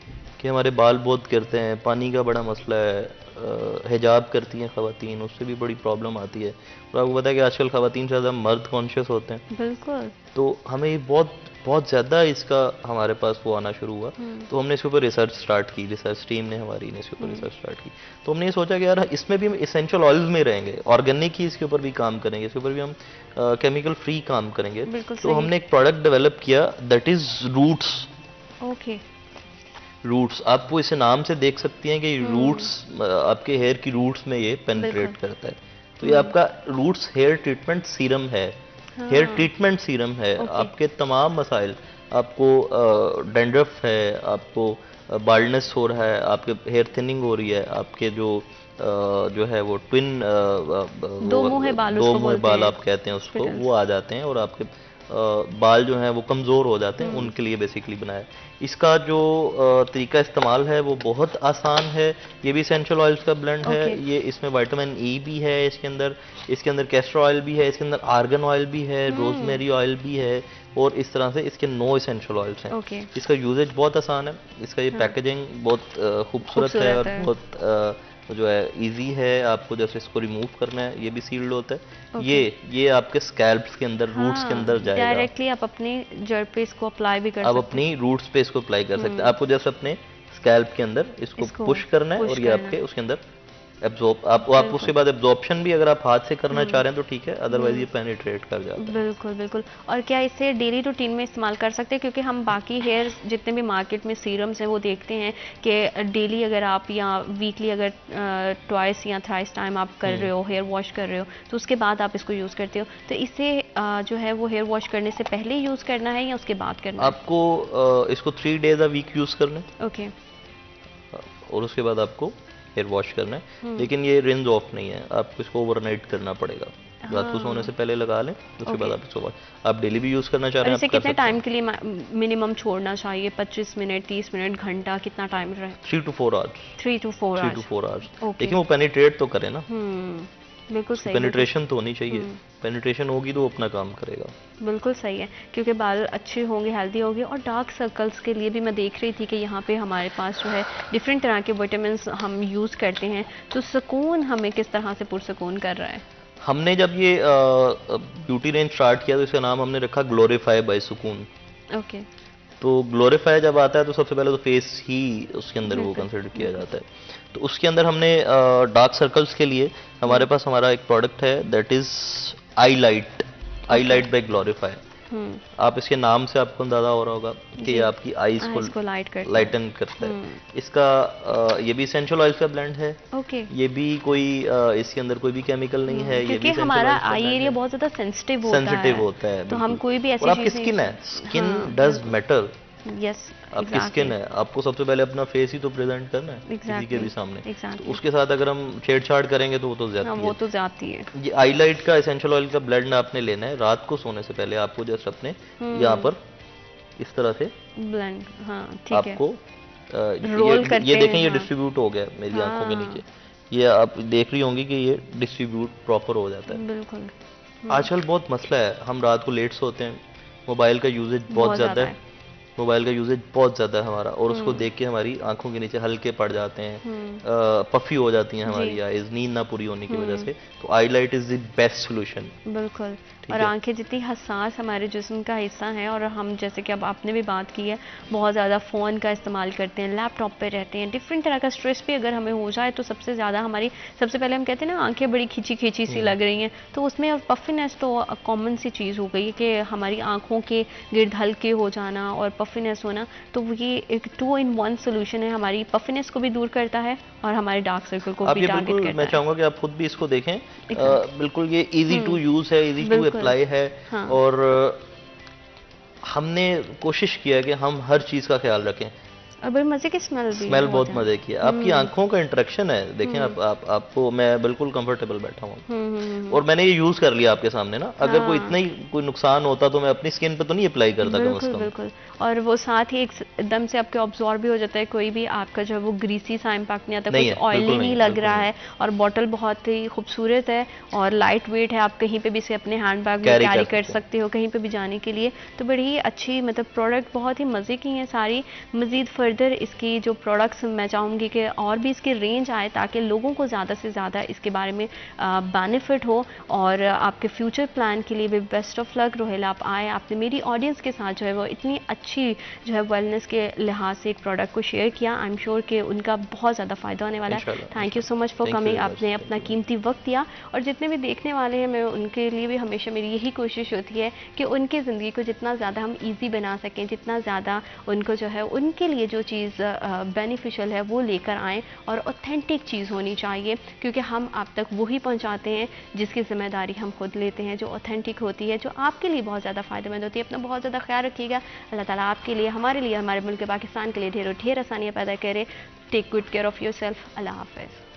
कि हमारे बाल बहुत गिरते हैं, पानी का बड़ा मसला है, हिजाब करती हैं ख़वातीन, उससे भी बड़ी प्रॉब्लम आती है। और आपको पता है कि आजकल ख़वातीन से ज़्यादा मर्द कॉन्शियस होते हैं। बिल्कुल। तो हमें बहुत ज़्यादा इसका हमारे पास वो आना शुरू हुआ। तो हमने इसके ऊपर रिसर्च स्टार्ट की, रिसर्च टीम ने हमारी ने इसके ऊपर रिसर्च स्टार्ट की। तो हमने ये सोचा कि यार इसमें भी हम इसेंशियल ऑयल्स में रहेंगे, ऑर्गेनिक ही इसके ऊपर भी काम करेंगे, इसके ऊपर भी हम केमिकल फ्री काम करेंगे। तो हमने एक प्रोडक्ट डेवलप किया, that is Roots. Okay. Roots, आप वो इसे नाम से देख सकती हैं कि रूट्स आपके हेयर की रूट्स में ये पेनिट्रेट करता है। तो ये आपका रूट्स हेयर ट्रीटमेंट सीरम है। हेयर ट्रीटमेंट सीरम है। आपके तमाम मसाइल, आपको डैंड्रफ है, आपको बाल्डनेस हो रहा है, आपके हेयर थिनिंग हो रही है, आपके जो है वो ट्विन दो मुँह बाल आप कहते हैं उसको, वो आ जाते हैं और आपके बाल जो हैं वो कमज़ोर हो जाते हैं, उनके लिए बेसिकली बनाया। इसका जो तरीका इस्तेमाल है वो बहुत आसान है। ये भी एसेंशियल ऑयल्स का ब्लेंड है। ये इसमें विटामिन ई भी है, इसके अंदर कैस्टर ऑयल भी है, इसके अंदर आर्गन ऑयल भी है, रोजमेरी ऑयल भी है, और इस तरह से इसके 9 एसेंशियल ऑयल्स हैं। इसका यूजेज बहुत आसान है। इसका ये पैकेजिंग बहुत खूबसूरत है और बहुत जो है इजी है। आपको जैसे इसको रिमूव करना है, ये भी सील्ड होता है। ये आपके स्कैल्प्स के अंदर, रूट्स के अंदर जाएगा। डायरेक्टली आप अपनी जड़ पे इसको अप्लाई भी कर सकते हैं। आप अपनी रूट्स पे इसको अप्लाई कर सकते हैं। आपको जैसे अपने स्कैल्प के अंदर इसको पुश करना है और ये आपके उसके अंदर एब्जॉर्ब आप उसके बाद एब्जॉर्प्शन भी अगर आप हाथ से करना चाह रहे हैं तो ठीक है, अदरवाइज ये पेनिट्रेट कर जाता है। बिल्कुल बिल्कुल। और क्या इसे डेली रूटीन में इस्तेमाल कर सकते हैं? क्योंकि हम बाकी हेयर जितने भी मार्केट में सीरम्स हैं वो देखते हैं कि डेली अगर आप या वीकली अगर ट्वाइस या थ्राइस टाइम आप कर रहे हो, हेयर वॉश कर रहे हो, तो उसके बाद आप इसको यूज़ करते हो, तो इसे जो है वो हेयर वॉश करने से पहले यूज़ करना है या उसके बाद करना है? आपको इसको 3 डेज अ वीक यूज़ करना है। ओके। और उसके बाद आपको हेयर वॉश करना है, लेकिन ये रिंज ऑफ नहीं है, आपको इसको ओवरनाइट करना पड़ेगा। रात को सोने से पहले लगा लें, उसके बाद आप इसको आप डेली भी यूज़ करना चाह रहे हैं, इसे आप कर कितने सकते हैं। टाइम के लिए मिनिमम छोड़ना चाहिए? 25 मिनट, 30 मिनट, घंटा, कितना टाइम रहे? 3 to 4 hours. 3 to 4 3 to hours. 4 hours. Okay. लेकिन वो पेनिट्रेट तो करे ना, बिल्कुल सही। पेनिट्रेशन तो होनी चाहिए। पेनिट्रेशन होगी तो वो अपना काम करेगा। बिल्कुल सही है, क्योंकि बाल अच्छे होंगे, हेल्दी होंगे। और डार्क सर्कल्स के लिए भी मैं देख रही थी कि यहाँ पे हमारे पास जो है डिफरेंट तरह के विटामिन्स हम यूज़ करते हैं, तो सुकून हमें किस तरह से पुरसुकून कर रहा है? हमने जब ये ब्यूटी रेंज स्टार्ट किया तो इसका नाम हमने रखा ग्लोरीफाई बाय सुकून। ओके। तो ग्लोरीफाई जब आता है तो सबसे पहले तो फेस ही उसके अंदर वो कंसिडर किया जाता है। तो उसके अंदर हमने डार्क सर्कल्स के लिए हमारे पास हमारा एक प्रोडक्ट है, that is I light by glorify. आप इसके नाम से आपको अंदाजा हो रहा होगा कि ये आपकी आईज को लाइटन करता है। इसका ये भी एसेंशियल ऑयल्स का ब्लेंड है। ओके। ये भी कोई इसके अंदर कोई भी केमिकल नहीं है, ये भी हमारा आई एरिया बहुत ज्यादा सेंसिटिव होता है, तो हम कोई भी ऐसी चीज, आपकी स्किन है, स्किन डज मैटर। यस, आपकी स्किन है, आपको सबसे पहले अपना फेस ही तो प्रेजेंट करना है किसी के भी सामने। तो उसके साथ अगर हम छेड़छाड़ करेंगे तो वो तो जाती है। ये आईलाइट का एसेंशियल ऑयल का ब्लेंड आपने लेना है। रात को सोने से पहले आपको जस्ट अपने यहाँ पर इस तरह से ब्लेंड, ठीक है, आपको रोल करते हैं। ये देखें, ये डिस्ट्रीब्यूट हो गया मेरी आंखों के नीचे। ये आप देख रही होंगी कि ये डिस्ट्रीब्यूट प्रॉपर हो जाता है। बिल्कुल। आजकल बहुत मसला है, हम रात को लेट सोते हैं, मोबाइल का यूजेज बहुत ज़्यादा है, मोबाइल का यूजेज बहुत ज़्यादा है हमारा, और उसको देख के हमारी आंखों के नीचे हल्के पड़ जाते हैं, पफी हो जाती हैं हमारी आईज, नींद ना पूरी होने की वजह से। तो eye light is the best solution. बिल्कुल। और आंखें जितनी हसास हमारे जिस्म का हिस्सा है, और हम जैसे कि अब आपने भी बात की है, बहुत ज़्यादा फ़ोन का इस्तेमाल करते हैं, लैपटॉप पे रहते हैं, डिफरेंट तरह का स्ट्रेस भी अगर हमें हो जाए तो सबसे ज़्यादा हमारी, सबसे पहले हम कहते हैं ना आंखें बड़ी खींची खींची सी लग रही हैं, तो उसमें अब पफिनेस तो कॉमन सी चीज़ हो गई है कि हमारी आंखों के गिर्द हल्के हो जाना और पफिनेस होना। तो ये एक 2-in-1 सोल्यूशन है, हमारी पफिनेस को भी दूर करता है और हमारे डार्क सर्कल को भी टारगेट करता है। मैं चाहूँगा कि आप खुद भी इसको देखें, बिल्कुल ये इजी टू यूज़ है, इजी टू अप्लाई है। और हमने कोशिश किया है कि हम हर चीज़ का ख्याल रखें। और बड़ी मजे की स्मेल बहुत मजे की है। आपकी आंखों का इंटरेक्शन है, देखें आपको मैं बिल्कुल कंफर्टेबल बैठा हूँ, और मैंने ये यूज कर लिया आपके सामने ना। अगर कोई इतना ही कोई नुकसान होता तो मैं अपनी स्किन पे तो नहीं अप्लाई करता कम से कम। बिल्कुल। और वो साथ ही एकदम से आपके ऑब्जॉर्ब भी हो जाता है, कोई भी आपका जो है वो ग्रीसी सा इम्पैक्ट नहीं आता, कुछ ऑयली नहीं लग रहा है, और बॉटल बहुत ही खूबसूरत है और लाइट वेट है। आप कहीं पे भी इसे अपने हैंड बैग में कैरी कर सकते हो, कहीं पे भी जाने के लिए। तो बड़ी ही अच्छी, मतलब प्रोडक्ट बहुत ही मज़े की हैं सारी। मज़ीद फर्दर इसकी जो प्रोडक्ट्स मैं चाहूँगी कि और भी इसकी रेंज आए, ताकि लोगों को ज़्यादा से ज़्यादा इसके बारे में बेनिफिट हो, और आपके फ्यूचर प्लान के लिए भी बेस्ट ऑफ लक। रोहेल, आप आए, आपने मेरी ऑडियंस के साथ जो है वो इतनी अच्छी जो है वेलनेस के लिहाज से एक प्रोडक्ट को शेयर किया। आई एम श्योर कि उनका बहुत ज़्यादा फ़ायदा होने वाला है। Thank you so much for coming, आपने अपना कीमती वक्त दिया। और जितने भी देखने वाले हैं, मैं उनके लिए भी हमेशा मेरी यही कोशिश होती है कि उनकी ज़िंदगी को जितना ज़्यादा हम ईजी बना सकें, जितना ज़्यादा उनको जो है उनके लिए जो चीज़ बेनिफिशियल है वो लेकर आएँ, और ऑथेंटिक चीज़ होनी चाहिए, क्योंकि हम आप तक वही पहुँचाते हैं जिसकी ज़िम्मेदारी हम खुद लेते हैं, जो ऑथेंटिक होती है, जो आपके लिए बहुत ज़्यादा फ़ायदेमंद होती है। अपना बहुत ज़्यादा ख्याल रखिएगा। अल्लाह ताला आपके लिए, हमारे लिए, हमारे मुल्क पाकिस्तान के लिए ढेरों ढेर आसानियाँ पैदा करे। Take good care of yourself. अल्लाह हाफ़िज़।